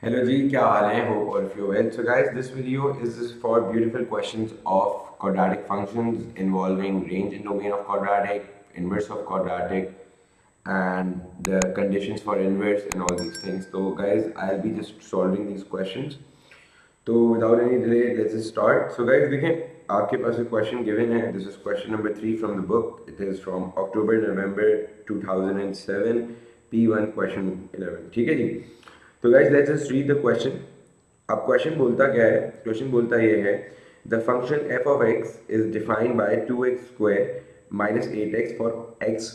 Hello G, क्या हाल है? Hope all of you well. So guys, this video is for beautiful questions of quadratic functions involving range and domain of quadratic, inverse of quadratic, and the conditions for inverse and all these things. So guys, I'll be just solving these questions. तो without any delay, let's just start. So guys, देखें आपके पास एक question given है. This is question number 3 from the book. It is from October November 2007, P1 question 11. ठीक है जी. तो guys let's just read the question. अब क्वेश्चन बोलता क्या है? क्वेश्चन बोलता ये है, the function F of x is defined by 2x square minus 8x for x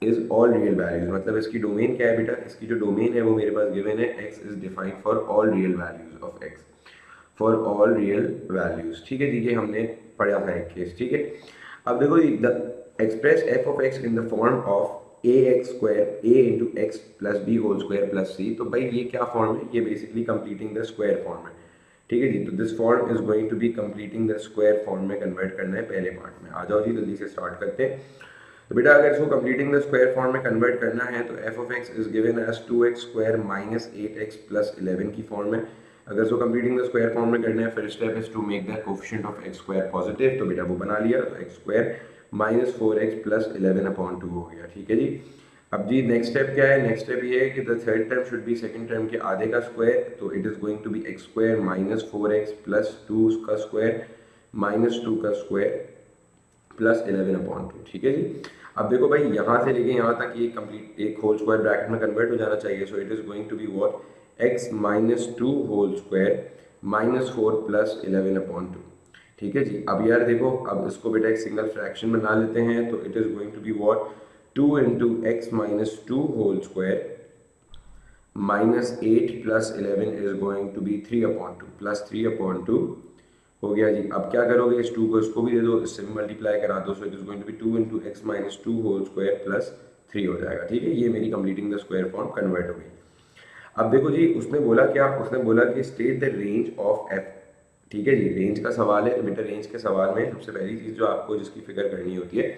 is all real values. मतलब इसकी डोमेन क्या है बेटा? इसकी जो डोमेन है वो मेरे पास गिवन है, x is defined for all real values of x, for all real values. ठीक है जी, ये हमने पढ़ा था एक केस. ठीक है, अब देखो the express f of x in the form of a x square a into x plus b whole square plus c. तो भाई ये क्या फॉर्म है? ये basically completing the square form है. ठीक है जी, तो this form is going to be completing the square form में कन्वर्ट करना है पहले पार्ट में. आ जाओ जी, जल्दी से स्टार्ट करते हैं. तो बेटा अगर इसको कंप्लीटिंग द स्क्वायर फॉर्म में कन्वर्ट करना है तो F of x is given as 2x square minus 8x plus 11 की फॉर्म में. अगर इसको कंप्लीटिंग द स्क्वायर फॉर्म में करना है, फिर step is to make the coefficient of X square positive. तो बेटा वो बना लिया, तो x square minus 4x plus 11/2 हो गया. ठीक है जी. अब जी नेक्स्ट स्टेप क्या है? नेक्स्ट स्टेप ये है कि the third term should be second term के आधे का स्क्वायर. तो it is going to be X square minus 4x plus 2 का स्क्वायर माइनस 2 का स्क्वायर प्लस 11/2. ठीक है जी. अब देखो भाई, यहाँ से लेके यहाँ तक ये कंप्लीट एक होल स्क्वायर ब्रैकेट में कन्वर्ट हो जाना चाहिए. So it is going to be what? X minus 2 whole square minus 4 plus 11/2. ठीक है जी. अब यार देखो, अब इसको बेटा एक सिंगल फ्रैक्शन बना लेते हैं. तो it is going to be what? 2 into x minus 2 whole square minus 8 plus 11 is going to be 3/2 plus 3/2 हो गया जी. अब क्या करोगे? इस 2 को इसको भी दे दो, इससे भी मल्टीप्लाई करा दो. So it is going to be 2 into x minus 2 whole square plus 3 हो जाएगा. ठीक है, ये मेरी completing the square form convert हो गई. अब देखो जी, उसने बोला क्या? उसने बोला कि state the range of F. ठीक है जी, रेंज का सवाल है. तो बेटा रेंज के सवाल में सबसे पहली चीज़ जो आपको जिसकी फिक्र करनी होती है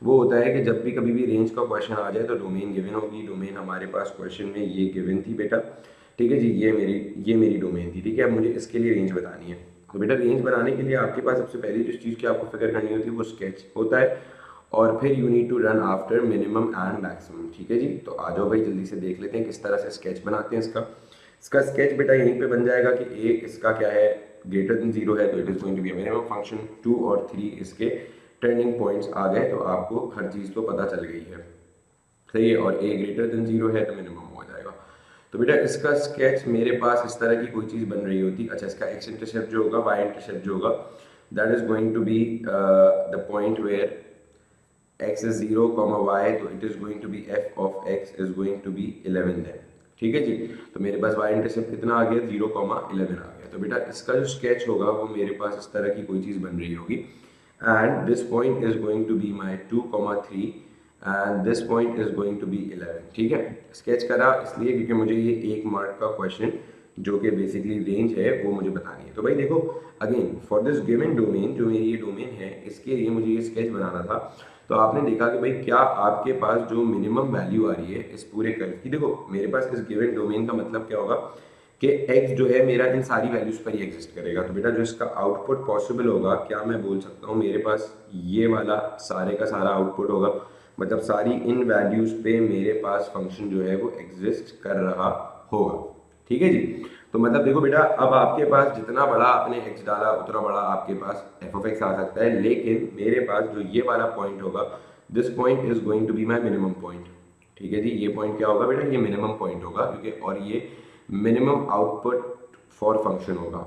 वो होता है कि जब भी कभी भी रेंज का क्वेश्चन आ जाए तो डोमेन गिवन होगी. डोमेन हमारे पास क्वेश्चन में ये गिवन थी बेटा. ठीक है जी, ये मेरी डोमेन थी. ठीक है, अब मुझे इसके लिए रेंज बतानी है. तो बेटा रेंज बनाने के लिए आपके पास सबसे पहली जिस चीज़ की आपको फिक्र करनी होती है वो स्केच होता है, और फिर you need to run after minimum and maximum. ठीक है जी. तो आ जाओ भाई, जल्दी से देख लेते हैं किस तरह से स्केच बनाते हैं इसका स्केच बेटा यहीं पे बन जाएगा कि ए इसका क्या है? ग्रेटर देन 0 है, तो it is going to be minimum function. 2 और 3 इसके टर्निंग पॉइंट्स आ गए, तो आपको हर चीज़ तो पता चल गई है. सही है, और ए ग्रेटर देन 0 है तो मिनिमम हो जाएगा. तो बेटा इसका स्केच मेरे पास इस तरह की कोई चीज़ बन रही होती. अच्छा, इसका एक्स इंटरसेप्ट जो होगा, वाई इंटरसेप्ट जो होगा, that is going to be the point where x is 0, y, तो it is going to be f of x is going to be 11 then. ठीक है जी. तो मेरे पास y इंटरसेप्ट कितना आ गया? 0, 11 आ गया. तो बेटा इसका जो स्केच होगा वो मेरे पास इस तरह की कोई चीज़ बन रही होगी. And this point is going to be my 2, 3 and this point is going to be 11. ठीक है, स्केच करा इसलिए क्योंकि मुझे ये 1 मार्क का क्वेश्चन जो कि बेसिकली रेंज है वो मुझे बतानी है. तो भाई देखो, again for this given domain, जो मेरी ये डोमेन है इसके लिए मुझे ये स्केच बनाना था. तो आपने देखा कि भाई क्या आपके पास जो मिनिमम वैल्यू आ रही है इस पूरे कर्व की, देखो मेरे पास इस गिवन डोमेन का मतलब क्या होगा कि x जो है मेरा इन सारी वैल्यूज पर ही एग्जिस्ट करेगा. तो बेटा जो इसका आउटपुट पॉसिबल होगा, क्या मैं बोल सकता हूँ, मेरे पास ये वाला सारे का सारा आउटपुट होगा. मतलब सारी इन वैल्यूज पे मेरे पास फंक्शन जो है वो एग्जिस्ट कर रहा होगा. ठीक है जी. तो मतलब देखो बेटा, अब आपके पास जितना बड़ा आपने x डाला उतना बड़ा आपके पास f ऑफ x आ सकता है. लेकिन मेरे पास जो ये वाला पॉइंट होगा, this point is going to be my minimum point. ठीक है जी. ये पॉइंट क्या होगा बेटा? ये मिनिमम पॉइंट होगा, क्योंकि और ये मिनिमम आउटपुट फॉर फंक्शन होगा.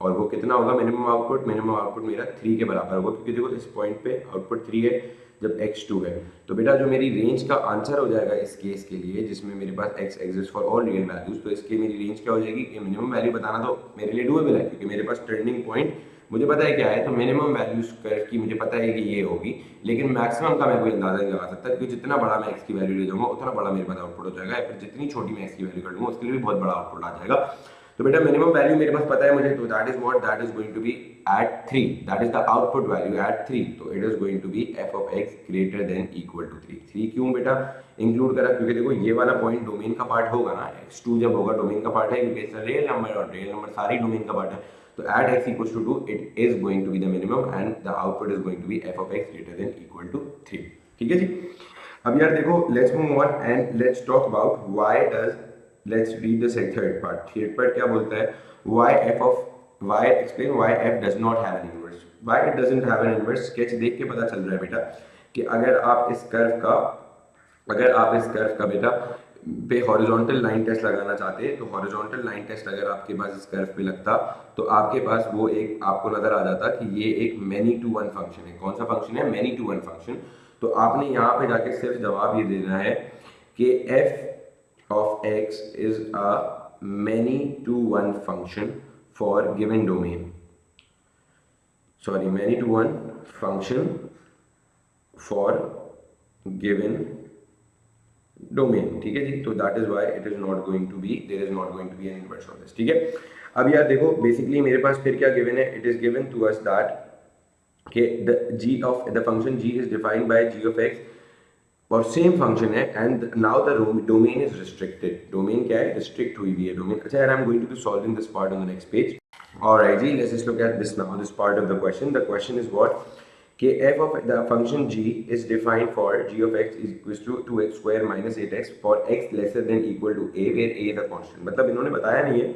और वो कितना होगा मिनिमम आउटपुट? मिनिमम आउटपुट मेरा 3 के बराबर होगा, क्योंकि देखो इस पॉइंट पे आउटपुट 3 है जब x2 है. तो बेटा जो मेरी रेंज का आंसर हो जाएगा इस केस के लिए जिसमें मेरे पास x exist for all real values, तो इसकी मेरी रेंज क्या हो जाएगी? कि मिनिमम वैल्यू बताना तो मेरे लिए डूएबल है, क्योंकि मेरे पास टर्निंग पॉइंट मुझे पता है क्या है. तो मिनिमम वैल्यूज की मुझे पता है कि ये होगी, लेकिन मैक्सिमम का मैं कोई अंदाजा नहीं लगा सकता, क्योंकि जितना बड़ा मैं x की वैल्यू ले जाऊंगा उतना बड़ा मेरे पास आउटपुट हो जाएगा, या फिर जितनी छोटी मैं x की वैल्यू कर लूंगा उसके लिए भी बहुत बड़ा आउटपुट आ जाएगा. तो बेटा मिनिमम वैल्यू मेरे पास पता है मुझे, तो that is what, that is going to be at 3, that is the output value at 3, तो it is going to be f of x greater than equal to 3। 3 क्यों बेटा इंक्लूड करा, क्योंकि देखो ये वाला पॉइंट डोमेन का पार्ट होगा ना, x2 जब होगा डोमेन का पार्ट है, क्योंकि इसका रियल नंबर और रियल नंबर सारी डोमेन का पार्ट है, तो at x equal to 2 it is going to be the minimum and the output is going to be f of x greater than equal to 3। ठीक है जी। अब यार देखो let's move on and let's talk about why does, let's read the third part. Third part क्या बोलता है, why f of, why explain why F does not have an inverse. Why it doesn't have an inverse, sketch देख के पता चल रहा है बेटा कि अगर आप इस कर्व का बेटा पे हॉरिजॉन्टल लाइन टेस्ट लगाना चाहते हैं, तो हॉरिजॉन्टल लाइन टेस्ट अगर आपके पास इस कर्व पे लगता तो आपके पास वो एक आपको नजर आ जाता कि ये एक मैनी टू वन फंक्शन है। कौन सा फंक्शन है, मैनी टू वन फंक्शन। तो आपने यहाँ पे जाके सिर्फ जवाब ये देना है कि f of x is a many to one function for given domain, sorry many to one function for given domain। ठीक है जी, तो that is why it is not going to be, there is not going to be an inverse of this। ठीक है, अब यार देखो basically मेरे पास फिर क्या गिवन है, it is given to us that कि the g of the function g is defined by g of x और सेम फंक्शन है and now the domain is restricted. Domain क्या है, रिस्ट्रिक्ट हुई हुई है डोमेन। अच्छा यार I am going to be solving this part on the next page. Alright जी, let's just look at this now, this part of the question. The question is what कि f of the function g is defined for g of x is equals to 2x square minus 8x for x lesser than equal to a where a is a constant। मतलब इन्होंने बताया नहीं है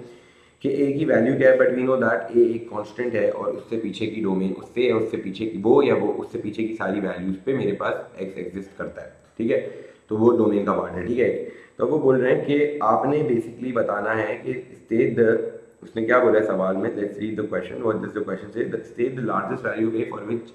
कि a की value क्या है, but we know that a एक कांस्टेंट है और उससे पीछे की डोमेन, उससे या उससे पीछे की वो या वो उससे पीछे की सारी वैल्यूज पे मेरे पास x एग्जिस्ट करता है। ठीक है, तो वो डोमेन का पार्ट है। ठीक है, तो वो बोल रहे हैं कि आपने बेसिकली बताना है कि स्टेट द, उसने क्या बोला है सवाल में, let's read the question, what does the question say, state the largest value of a for which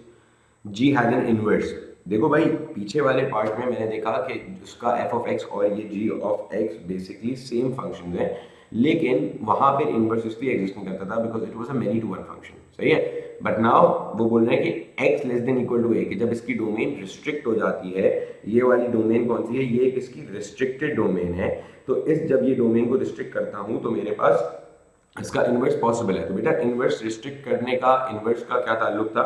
g has an inverse. देखो भाई पीछे वाले पार्ट में मैंने देखा कि उसका f ऑफ x और ये g of x basically same function है, लेकिन वहां पर इनवर्स इसलिए एग्जिस्ट नहीं करता था because it was a many to one function. सही है, बट नाउ वो बोल रहे हैं कि x less than equal to a, कि जब इसकी डोमेन रिस्ट्रिक्ट हो जाती है, ये वाली डोमेन कौन सी है, ये किसकी रिस्ट्रिक्टेड डोमेन है, तो इस जब ये डोमेन को रिस्ट्रिक्ट करता हूं तो मेरे पास इसका इनवर्स पॉसिबल है। तो बेटा इनवर्स रिस्ट्रिक्ट करने का, इनवर्स का क्या ताल्लुक था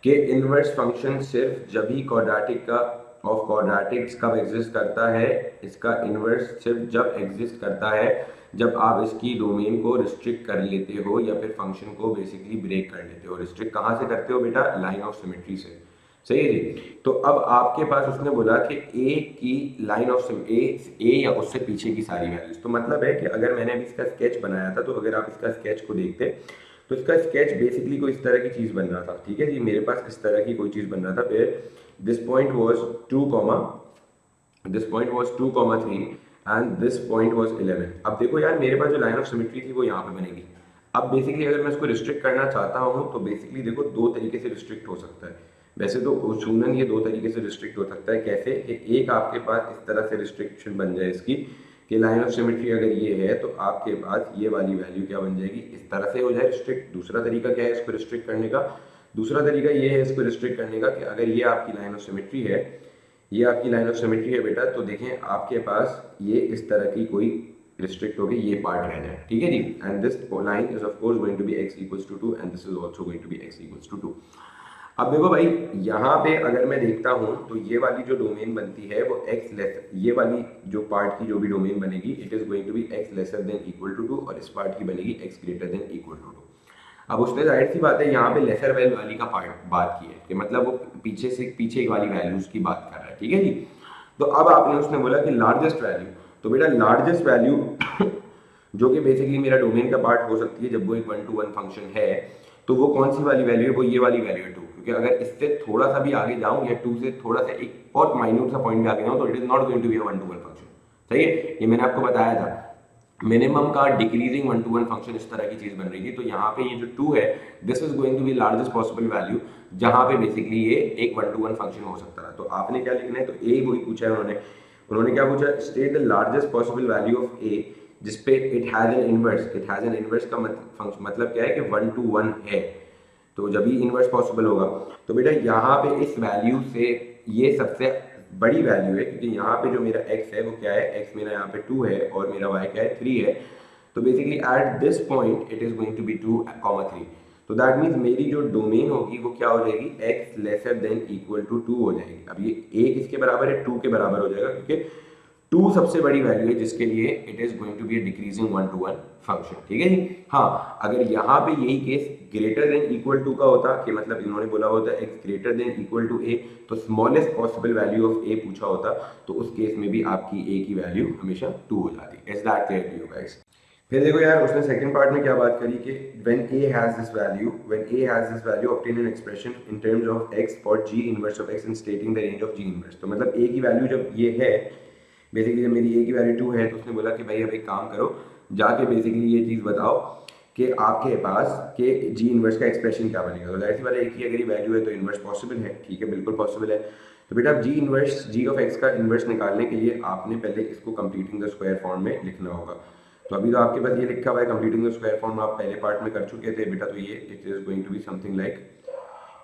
कि इनवर्स फंक्शन सिर्फ जब ही क्वाड्रेटिक का ऑफ क्वाड्रेटिक्स कब एग्जिस्ट करता है, इसका इनवर्स सिर्फ जब एग्जिस्ट करता है जब आप इसकी डोमेन को रिस्ट्रिक्ट कर लेते हो या फिर फंक्शन को बेसिकली ब्रेक कर लेते हो। रिस्ट्रिक्ट कहाँ से करते हो बेटा, लाइन ऑफ सिमेट्री से। सही है जी। तो अब आपके पास उसने बोला कि ए की लाइन ऑफ ए या उससे पीछे की सारी वैल्यूज, तो मतलब है कि अगर मैंने अभी इसका स्केच बनाया था, तो अगर आप इसका स्केच को देखते तो इसका स्केच बेसिकली कोई इस तरह की चीज़ बन रहा था। ठीक है जी, मेरे पास इस तरह की कोई चीज़ बन रहा था, फिर this point was 2, this point was 2,3 and this point was 11। अब देखो यार मेरे पास जो लाइन ऑफ सिमेट्री थी वो यहाँ पे बनेगी। अब बेसिकली अगर मैं इसको रिस्ट्रिक्ट करना चाहता हूँ तो बेसिकली देखो दो तरीके से रिस्ट्रिक्ट हो सकता है। वैसे तो उसूलन ये दो तरीके से रिस्ट्रिक्ट हो सकता है। कैसे कि एक आपके पास इस तरह से रिस्ट्रिक्शन बन जाए इसकी कि लाइन ऑफ सिमेट्री अगर ये है तो आपके पास ये वाली वैल्यू क्या बन जाएगी, इस तरह से हो जाए रिस्ट्रिक्ट। दूसरा तरीका क्या है इसको रिस्ट्रिक्ट करने का, दूसरा तरीका ये है इसको रिस्ट्रिक्ट करने का कि अगर ये आपकी लाइन ऑफ सिमेट्री है, ये आपकी लाइन ऑफ सिमेट्री है बेटा, तो देखें आपके पास ये इस तरह की कोई रिस्ट्रिक्ट होगी, ये पार्ट रह जाए। ठीक है जी, and this line is of course going to be x equals to 2 and this is also going to be x equals to 2। अब देखो भाई यहाँ पे अगर मैं देखता हूँ तो ये वाली जो डोमेन बनती है वो x लेस, ये वाली जो पार्ट की जो भी डोमेन बनेगी it is going to be x lesser than equal to 2 और इस पार्ट की बनेगी x greater than equal to 2। अब उसने जाहिर सी बात है यहाँ पे लेसर वैल्यू वाली का पार्ट बात की है कि मतलब वो पीछे से पीछे वाली वैल्यूज की बात कर रहा है। ठीक है जी, तो अब आपने उसने बोला कि लार्जेस्ट वैल्यू, तो बेटा लार्जेस्ट वैल्यू जो कि बेसिकली मेरा डोमेन का पार्ट हो सकती है जब वो एक 1-to-1 फंक्शन है, तो वो कौन सी वाली वैल्यू है, वो ये वाली वैल्यू है 2। क्योंकि अगर इससे थोड़ा सा भी आगे जाऊं या 2 से थोड़ा सा एक बहुत माइन्यूट सा पॉइंट भी आगे जाऊं तो it is not going to be a 1-to-1 function. सही है, ये मैंने आपको बताया था मिनिमम का डिक्रीजिंग 1-to-1 फंक्शन इस तरह की चीज बन रही थी। तो यहाँ पे ये जो 2 है this is going to be largest possible value जहाँ पे बेसिकली ये एक 1-to-1 फंक्शन हो सकता है। तो आपने क्या लिखना है, तो ए वही पूछा है उन्होंने क्या पूछा, state the largest possible value of a जिसपे it has an inverse. It has an inverse का मतलब क्या है कि 1-to-1 है, तो जब ही इनवर्स पॉसिबल होगा। तो बेटा यहाँ पे इस वैल्यू से ये सबसे बड़ी वैल्यू है क्योंकि यहाँ पे जो मेरा x है वो क्या है, x मेरा यहाँ पे 2 है और मेरा y क्या है 3 है। तो basically at this point it is going to be 2,3। तो दैट मीन्स मेरी जो डोमेन होगी वो क्या हो जाएगी, x lesser than equal to 2 हो जाएगी। अब ये a किसके बराबर है, 2 के बराबर हो जाएगा, क्योंकि 2 सबसे बड़ी वैल्यू है जिसके लिए it is going to be decreasing 1-to-1 function. ठीक है जी। हाँ, अगर यहाँ पे यही case greater than equal to का होता, कि मतलब इन्होंने बोला होता x greater than equal to a, तो smallest possible value of a पूछा होता, तो उस केस में भी आपकी a की वैल्यू हमेशा 2 हो जाती। Is that clear to you guys? फिर देखो यार, उसने सेकंड पार्ट में क्या बात करी कि when a has this value obtain an expression in terms of x for g inverse of x and stating the range of g inverse। तो मतलब a की वैल्यू जब ये है, बेसिकली जब मेरी a की वैल्यू 2 है, तो उसने बोला कि भाई अब एक काम करो, जाके बेसिकली ये चीज़ बताओ कि आपके पास के जी इन्वर्स का एक्सप्रेशन क्या बनेगा। तो जाहिर सी बात है, एक ही अगर ये वैल्यू है तो इन्वर्स पॉसिबल है। ठीक है, बिल्कुल पॉसिबल है। तो बेटा अब जी इन्वर्स, जी ऑफ एक्स का इन्वर्स निकालने के लिए आपने पहले इसको कंप्लीटिंग द स्क्वायर फॉर्म में लिखना होगा। तो अभी तो आपके पास ये लिखा हुआ है कंप्लीटिंग द स्क्वायर फॉर्म, आप पहले पार्ट में कर चुके थे बेटा। तो ये it is going to be something like,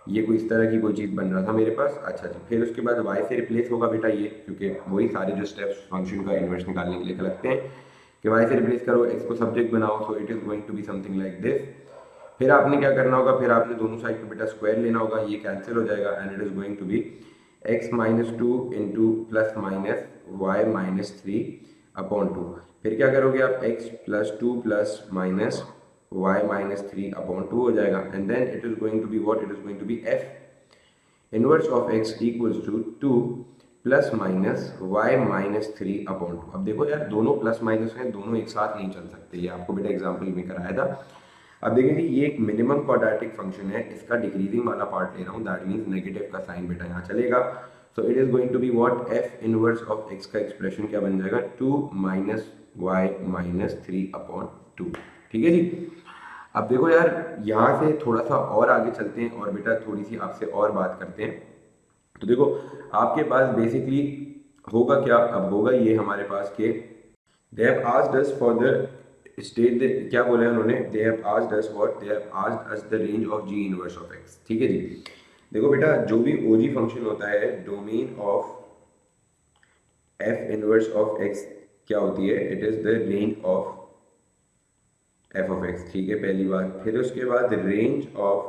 ये कोई इस तरह की कोई चीज़ बन रहा था मेरे पास। अच्छा जी, फिर उसके बाद y से रिप्लेस होगा बेटा ये, क्योंकि वही सारे जो स्टेप्स फंक्शन का इन्वर्स निकालने के लिए लगते हैं कि y से रिप्लेस करो, x को सब्जेक्ट बनाओ, so it is going to be something like this. फिर आपने क्या करना होगा, फिर आपने दोनों साइड पे बेटा स्क्वायर लेना होगा, ये कैंसिल हो जाएगा and it is going to be x minus 2 into plus minus y minus 3 upon 2। फिर क्या करोगे आप, x plus 2 plus minus y minus 3 upon 2 हो जाएगा and then it is going to be what, it is going to be f inverse of x equals to 2 plus minus y minus 3 upon 2। अब देखो यार, दोनों plus minus हैं, दोनों एक साथ नहीं चल सकते, ये आपको बेटा एग्जाम्पल में कराया था। अब देखिए जी, ये एक मिनिमम क्वाड्रेटिक फंक्शन है, इसका डिक्रीजिंग वाला पार्ट ले रहा हूँ, दैट मीन्स नेगेटिव का साइन बेटा यहाँ चलेगा। So it is going to be what, f inverse of x का एक्सप्रेशन क्या बन जाएगा, 2 माइनस y माइनस 3 अपॉन 2। ठीक है जी। अब देखो यार, यहाँ से थोड़ा सा और आगे चलते हैं और बेटा थोड़ी सी आपसे और बात करते हैं। तो देखो आपके पास बेसिकली होगा क्या, अब होगा ये हमारे पास के they have asked us for the state, क्या बोला है उन्होंने, they have asked us what, they have asked us the range of ji inverse of x. ठीक है जी। देखो बेटा, जो भी ओजी फंक्शन होता है, domain of f inverse of x क्या होती है, it is the range of f of x. ठीक है, पहली बात। फिर उसके बाद range of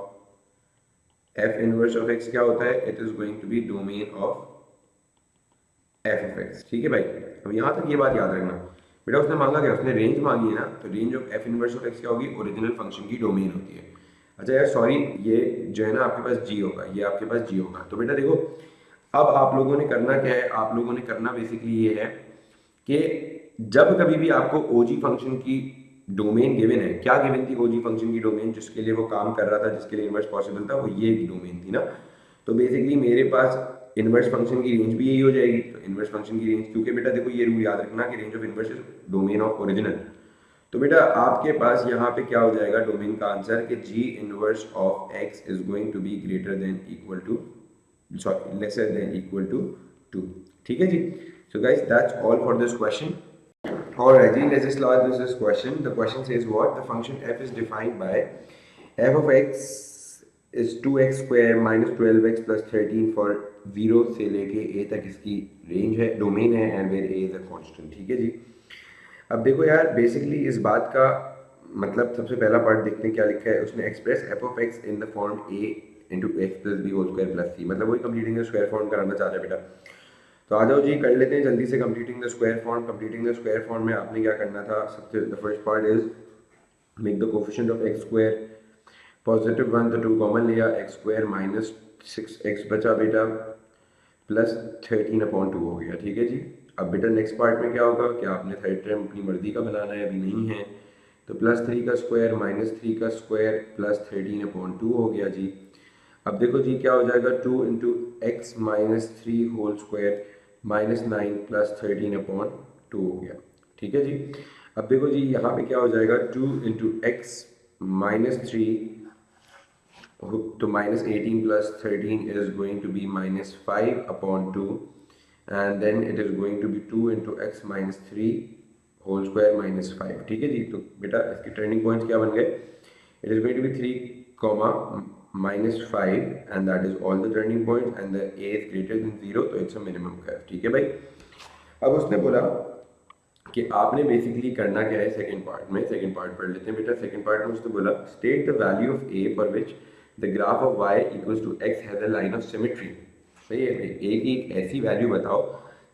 f inverse of x क्या होता है, it is going to be domain of f of x. ठीक है भाई, अब यहाँ तक ये बात याद रखना बेटा। उसने मांगा क्या, उसने रेंज मांगी है ना, तो range of f inverse of x क्या होगी, ओरिजिनल फंक्शन की डोमेन होती है। अच्छा यार सॉरी, ये जो है ना आपके पास जी होगा, ये आपके पास जी होगा। तो बेटा देखो, अब आप लोगों ने करना क्या है, आप लोगों ने करना बेसिकली ये है कि जब कभी भी आपको ओजी फंक्शन की डोमेन गिवन है, क्या गिवन थी ओजी फंक्शन की डोमेन, जिसके लिए वो काम कर रहा था, जिसके लिए इन्वर्स पॉसिबल था, वो ये डोमेन थी ना। तो बेसिकली मेरे पास इन्वर्स फंक्शन की रेंज भी यही हो जाएगी। तो इन्वर्स फंक्शन की रेंज, क्योंकि बेटा देखो ये रूल याद रखना कि range of inverse is domain of original. तो बेटा आपके पास यहाँ पे क्या हो जाएगा डोमेन का आंसर, कि g inverse of x is going to be greater than equal to, sorry lesser than equal to 2। ठीक है जी। So guys that's all for this question. Alright, let's just start with this question. The question says what? The function f is defined by f of x is 2x square minus 12x plus 13 for 0 से लेके a तक इसकी range है, domain है, and where a is a constant। ठीक है जी। अब देखो यार, बेसिकली इस बात का मतलब सबसे पहला पार्ट देखते हैं क्या लिखा है उसने, express f of x in the form a into x plus b whole square plus c। मतलब वही कंप्लीटिंग द स्क्वायर फॉर्म कराना चाह रहा है बेटा। तो आ जाओ जी, कर लेते हैं जल्दी से completing the square form. Completing the square form में आपने क्या करना था, सबसे the first part is make the coefficient of X square positive 1, तो 2 कॉमन लिया, एक्स स्क्वायर माइनस 6x बचा बेटा प्लस 13 अपॉन 2 हो गया। ठीक है जी। अब बेटा नेक्स्ट पार्ट में क्या होगा, क्या आपने थर्ड टर्म अपनी मर्जी का बनाना है, अभी नहीं है। तो प्लस 3 का स्क्वायर माइनस 3 का स्क्वायर प्लस 13 अपॉन 2 हो गया जी। अब देखो जी क्या हो जाएगा, 2 into x minus 3 whole square minus 9 plus 13 upon 2 हो गया। ठीक है जी। अब देखो जी यहाँ पे क्या हो जाएगा, 2 इंटू एक्स माइनस 3, तो minus 18 plus 13 is going to be minus 5 upon 2 and then it is going to be 2 into x minus 3 whole square minus 5। ठीक है जी। तो बेटा इसके टर्निंग पॉइंट्स क्या बन गए, it is going to be 3, minus 5 and that is all the turning points and the a is greater than 0, तो it's a minimum curve। ठीक है भाई। अब उसने बोला कि आपने बेसिकली करना क्या है सेकंड पार्ट में। सेकंड पार्ट पढ़ लेते हैं बेटा। सेकंड पार्ट में उसने बोला state the value of a for which the graph of y equals to x has a line of symmetry. सही है, ए की एक ऐसी वैल्यू बताओ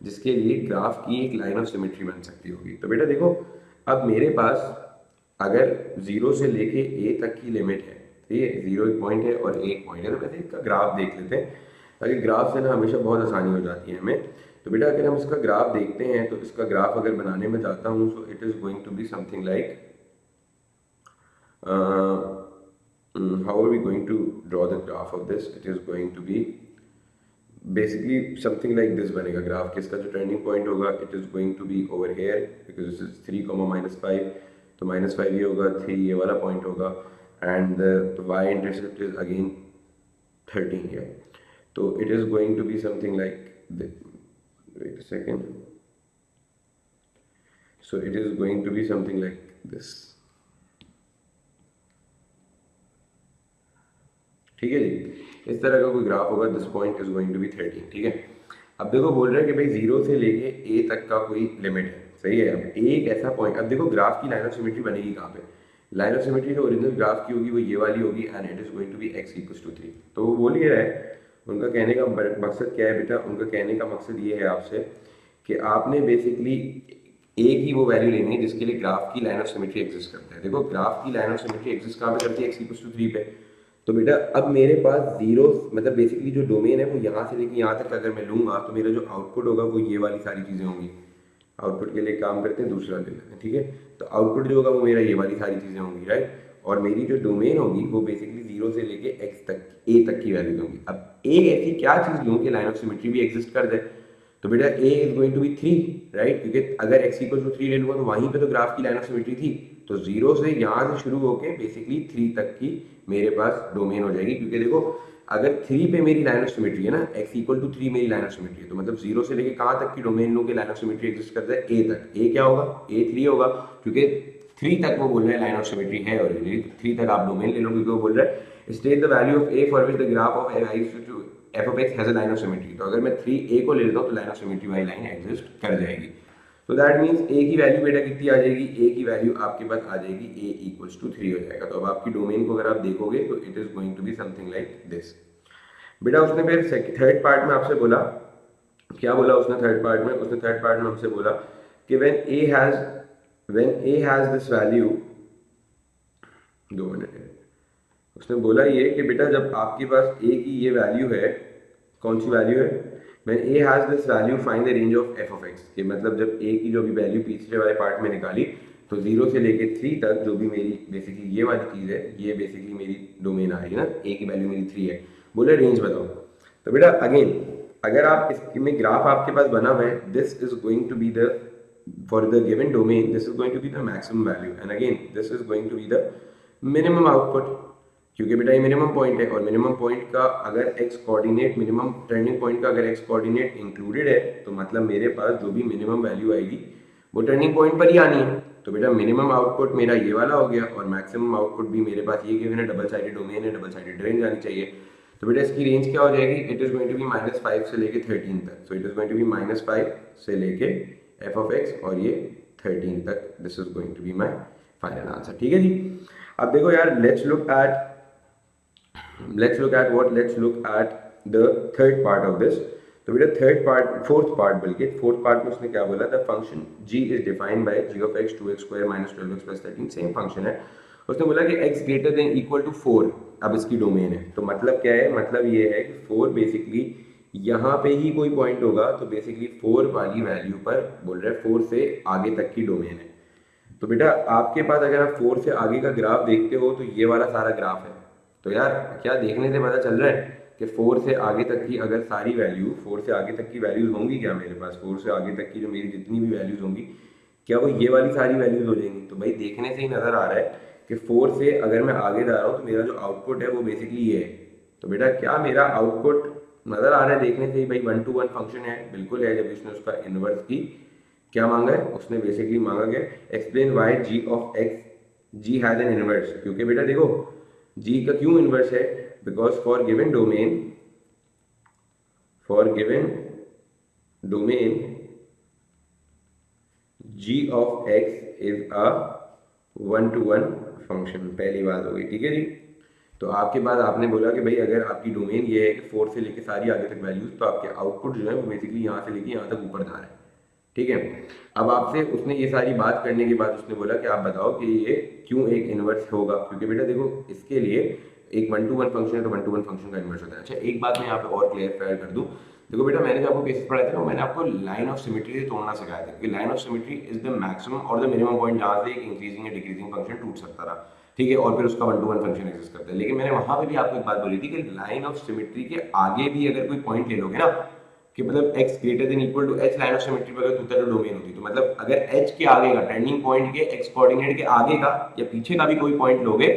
जिसके लिए ग्राफ की एक लाइन ऑफ सिमेट्री बन सकती होगी। तो बेटा देखो, अब मेरे पास अगर जीरो से लेके ए तक की लिमिट है, ठीक है, जीरो एक पॉइंट है और एक पॉइंट है, तो वैसे इसका ग्राफ देख लेते हैं ताकि ग्राफ से ना हमेशा बहुत आसानी हो जाती है हमें। तो बेटा अगर हम इसका ग्राफ देखते हैं तो इसका ग्राफ अगर बनाने में चाहता हूँ, so it is going to be something like how are we going to draw the graph of this? It is going to be basically something like this बनेगा ग्राफ। किसका जो टर्निंग पॉइंट होगा, it is going to be over here because this is 3, -5, तो -5 ये होगा, 3 ये वाला point होगा, and the y intercept is again 13 here. तो it is going to be something like, wait a second, so it is going to be something like this। ठीक है जी, इस तरह का कोई ग्राफ होगा। This point is going to be 13। ठीक है, अब देखो बोल रहा है कि भाई जीरो से लेके ए तक का कोई लिमिट है। सही है, अब ए एक ऐसा पॉइंट, अब देखो ग्राफ की लाइन ऑफ सिमेट्री बनेगी कहाँ पे। लाइन ऑफ सिमेट्री जो ओरिजिनल ग्राफ की होगी वो ये वाली होगी, and it is going to be x equals to 3। तो वो बोल ही रहा है, उनका कहने का मकसद क्या है बेटा, उनका कहने का मकसद ये है आपसे कि आपने बेसिकली ए की वो वैल्यू लेनी है जिसके लिए ग्राफ की लाइन ऑफ सिमेट्री एग्जिस्ट करता है। देखो ग्राफ की लाइन ऑफ सिमेट्री एग्जिस्ट कहाँ पे करती है, एक्स इक्वल्स टू 3 पे। तो बेटा अब मेरे पास जीरो, मतलब बेसिकली जो डोमेन है वो यहाँ से लेके यहाँ तक अगर मैं लूँगा तो मेरा जो आउटपुट होगा वो ये वाली सारी चीज़ें होंगी। आउटपुट के लिए काम करते हैं, दूसरा ले लेते हैं। ठीक है, तो आउटपुट जो होगा वो मेरा ये वाली सारी चीज़ें होंगी, राइट। और मेरी जो डोमेन होगी वो बेसिकली जीरो से लेके एक्स तक, ए तक की वैल्यू दूंगी। अब ए ऐसी क्या चीज़ लूँ कि लाइन ऑफ सिमेट्री भी एग्जिस्ट कर जाए। तो बेटा a is going to be 3, right, क्योंकि अगर एक्स इक्वल टू 3 ले लूँगा तो वहीं पे तो ग्राफ की लाइन ऑफ सिमेट्री थी। तो जीरो से यहाँ से शुरू होके बेसिकली 3 तक की मेरे पास डोमेन हो जाएगी। क्योंकि देखो अगर 3 पे मेरी लाइन ऑफ सिमेट्री है ना, एक्स इक्वल टू 3 मेरी लाइन ऑफ सिमेट्री है, तो मतलब जीरो से लेके कहाँ तक की डोमेन लूँ कि लाइन ऑफ सिमेट्री एग्जिस्ट करता है, ए तक। ए क्या होगा, ए 3 होगा, क्योंकि 3 तक वो बोल रहे हैं लाइन ऑफ सिमेट्री है ओरिजिनली। 3 तक आप डोमेन ले लो, क्योंकि वो बोल रहा है state the value of a for which the graph of f of x has a line of symmetry. तो अगर मैं 3a को ले लेता हूँ तो लाइन ऑफ सिमेट्री वाली लाइन एग्जिस्ट कर जाएगी। तो दैट मीन्स ए की वैल्यू बेटा कितनी आ जाएगी, ए की वैल्यू आपके पास आ जाएगी ए इक्वल्स टू 3 हो जाएगा। तो अब आपकी डोमेन को अगर आप देखोगे तो it is going to be something like this. बेटा उसने फिर थर्ड पार्ट में आपसे बोला, क्या बोला उसने थर्ड पार्ट में, उसने थर्ड पार्ट में हमसे बोला कि when A has this value, 2 minute है, उसने बोला ये कि बेटा जब आपके पास ए की ये वैल्यू है, कौन सी वैल्यू है, when A has this value find the range of f of x, कि मतलब जब ए की जो भी वैल्यू पिछले वाले पार्ट में निकाली तो 0 से लेके 3 तक जो भी मेरी बेसिकली ये वाली चीज़ है, ये बेसिकली मेरी डोमेन आ रही है ना, ए की वैल्यू मेरी 3 है, बोले रेंज बताओ। तो बेटा अगेन अगर आप इसमें ग्राफ आपके पास बना हुआ है, this is going to be the for the given domain, this is going to be the maximum value, and again this is going to be the minimum output, क्योंकि बेटा ये मिनिमम पॉइंट है, और minimum point का अगर x coordinate, minimum turning point का अगर x coordinate included है, तो मतलब मेरे पास जो भी मिनिमम वैल्यू आएगी वो टर्निंग पॉइंट पर ही आनी है। तो बेटा मिनिमम आउटपुट मेरा ये वाला हो गया, और मैक्सिमम आउटपुट भी मेरे पास ये गिवन है, डबल साइडेड डोमेन है, डबल साइडेड रेंज आनी चाहिए। तो बेटा इसकी रेंज क्या हो जाएगी, it is going to be -5 से लेके 13 तक। So it is going to be -5 से लेके एफ ऑफ एक्स और ये 13 तक। This is going to be my final answer. ठीक है जी, अब देखो यार, let's look at the third part of this। तो बेटा फोर्थ पार्ट में उसने क्या बोला, the function g is defined by g of x 2x square minus 12x plus 13, same function है। उसने बोला कि x greater than equal to 4 अब इसकी डोमेन है। तो मतलब क्या है, मतलब ये है कि 4 बेसिकली यहाँ पे ही कोई पॉइंट होगा, तो बेसिकली 4 वाली वैल्यू पर बोल रहा है 4 से आगे तक की डोमेन है। तो बेटा आपके पास अगर आप 4 से आगे का ग्राफ देखते हो तो ये वाला सारा ग्राफ है। तो यार क्या देखने से पता चल रहा है कि 4 से आगे तक की अगर सारी वैल्यू, 4 से आगे तक की वैल्यूज होंगी क्या मेरे पास, 4 से आगे तक की जो मेरी जितनी भी वैल्यूज होंगी, क्या वो ये वाली सारी वैल्यूज हो जाएंगी। तो भाई देखने से ही नज़र आ रहा है कि 4 से अगर मैं आगे जा रहा हूँ तो मेरा जो आउटपुट है वो बेसिकली ये है। तो बेटा क्या मेरा आउटपुट नज़र आ रहा है देखने से ही, भाई 1 to 1 फंक्शन है, बिल्कुल है। जब इसने उसका इनवर्स की क्या मांगा है, उसने बेसिकली मांगा गया explain why ji of x ji has an inverse. क्योंकि बेटा देखो जी का क्यों इनवर्स है, because for given domain ji of x is a 1-to-1 function, पहली बात हो गई, ठीक है जी। तो आपके बाद आपने बोला कि भाई अगर आपकी डोमेन ये है कि 4 से लेके सारी आगे तक वैल्यूज, तो आपके आउटपुट जो है वो बेसिकली यहाँ से लेके यहाँ तक ऊपर जा रहा है, ठीक है। अब आपसे उसने ये सारी बात करने के बाद उसने बोला कि आप बताओ कि ये क्यों एक इन्वर्स होगा, क्योंकि बेटा देखो इसके लिए एक 1-to-1 फंक्शन है तो 1-to-1 फंक्शन का इन्वर्स होता है। अच्छा एक बात मैं यहाँ पे और क्लियर कर दूँ, देखो बेटा मैंने जो आपको केसेस पढ़ाए थे ना, मैंने आपको लाइन ऑफ सिमेट्री से तोड़ना सिखाया था, क्योंकि line of symmetry is the maximum और द मिनिमम पॉइंट जहाँ से एक इंक्रीजिंग या डिक्रीजिंग फंक्शन टूट सकता था, ठीक है, और फिर उसका 1-to-1 फंक्शन एग्जिस्ट करता है। लेकिन मैंने वहां पे भी आपको एक बात बोली थी कि लाइन ऑफ सिमेट्री के आगे भी अगर कोई पॉइंट ले लोगे ना, कि मतलब x greater than equal to h, line of symmetry पर अगर टूटा तो डोमेन होती, तो मतलब अगर h के आगे का टर्निंग पॉइंट के x कोऑर्डिनेट के आगे का या पीछे का भी कोई पॉइंट लोगे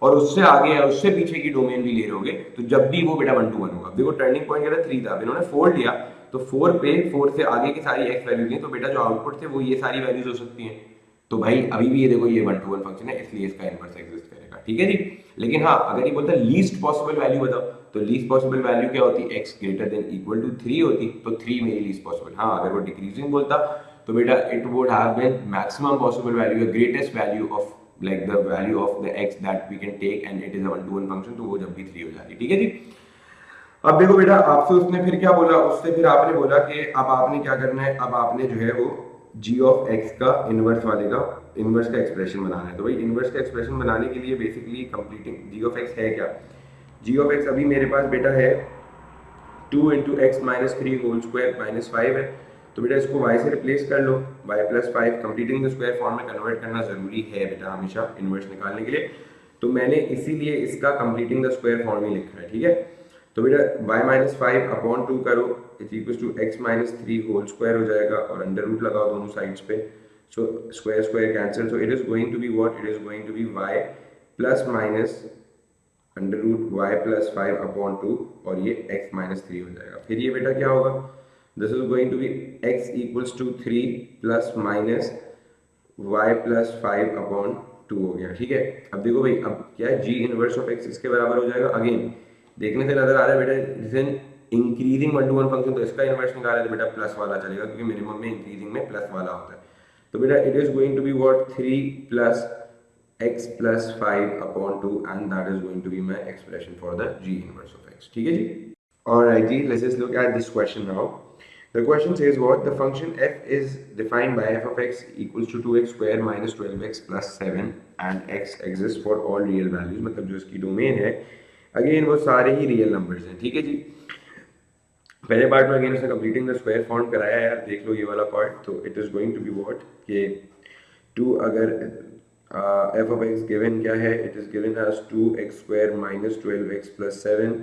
और उससे आगे या उससे पीछे की डोमेन भी ले लोगे, तो जब भी वो बेटा 1-to-1 होगा। देखो टर्निंग पॉइंट क्या था 3 था, इन्होंने 4 लिया, तो 4 पे 4 से आगे की सारी x वैल्यू थी, तो बेटा जो आउटपुट थे वो ये सारी वैल्यूज हो सकती हैं। तो भाई अभी भी ये देखो ये 1-to-1 फंक्शन है, इसलिए इसका इनवर्स एग्जिस्ट करेगा, ठीक है जी। लेकिन हाँ अगर ये बोलता लीस्ट पॉसिबल वैल्यू बताओ, तो लीस्ट पॉसिबल वैल्यू क्या होती, x greater than equal to 3 होती, तो 3 मेरी लीस्ट पॉसिबल। हाँ अगर वो डिक्रीजिंग बोलता तो बेटा it would have been maximum possible value, greatest value of like the value of the x that we can take and it is a 1-to-1 function, तो वो जब भी 3 हो जाती, ठीक है जी। अब देखो बेटा आपसे उसने फिर क्या बोला, उससे फिर आपने बोला कि अब आपने क्या करना है, अब आपने जो है वो g ऑफ x का इनवर्स वाले का इनवर्स का एक्सप्रेशन बनाना है। तो भाई इनवर्स का एक्सप्रेशन बनाने के लिए basically completing g of x है क्या, g ऑफ x अभी मेरे पास बेटा है 2 into x minus 3 whole square minus 5 है, तो बेटा इसको y से रिप्लेस कर लो, y plus 5 completing the square form में कन्वर्ट करना जरूरी है बेटा हमेशा इनवर्स निकालने के लिए, तो मैंने इसीलिए इसका कंप्लीटिंग द स्क्वायर फॉर्म ही लिखा है, ठीक है। तो बेटा y माइनस 5 अपॉन 2 करो is equal to x minus 3 whole square हो जाएगा, और अंडर रूट लगाओ दोनों साइड्स पे, so square square cancel, so it is going to be what, it is going to be y plus minus under root y plus 5 upon 2, और ये x minus 3 हो जाएगा। फिर ये बेटा क्या होगा, this is going to be x equals to 3 plus minus y plus 5 upon 2 हो गया, ठीक है। अब देखो भाई अब क्या है, g इनवर्स ऑफ x इसके बराबर हो जाएगा, अगेन देखने से नजर आ रहा है बेटा this is increasing 1-to-1 function, तो इसका इनवर्स निकाला है तो बेटा प्लस वाला चलेगा, क्योंकि मिनिमम में इंक्रीजिंग में प्लस वाला होता है। तो बेटा it is going to be what 3 plus x plus 5 upon 2, and that is going to be my expression for the g inverse of x, ठीक है जी। Alright ji, let's just look at this question now. The question says what, the function f is defined by f of x equals to 2x square minus 12x plus 7 and x exists for all real values, मतलब जो इसकी domain है again वो सारे ही real numbers हैं, ठीक है जी। पहले पार्ट में अगेन उसने कंप्लीटिंग द स्क्वायर फॉर्म कराया है यार, देख लो ये वाला पार्ट, तो it is going to be what कि 2 अगर f of x गिवन क्या है, it is given as 2x square minus 12x plus 7,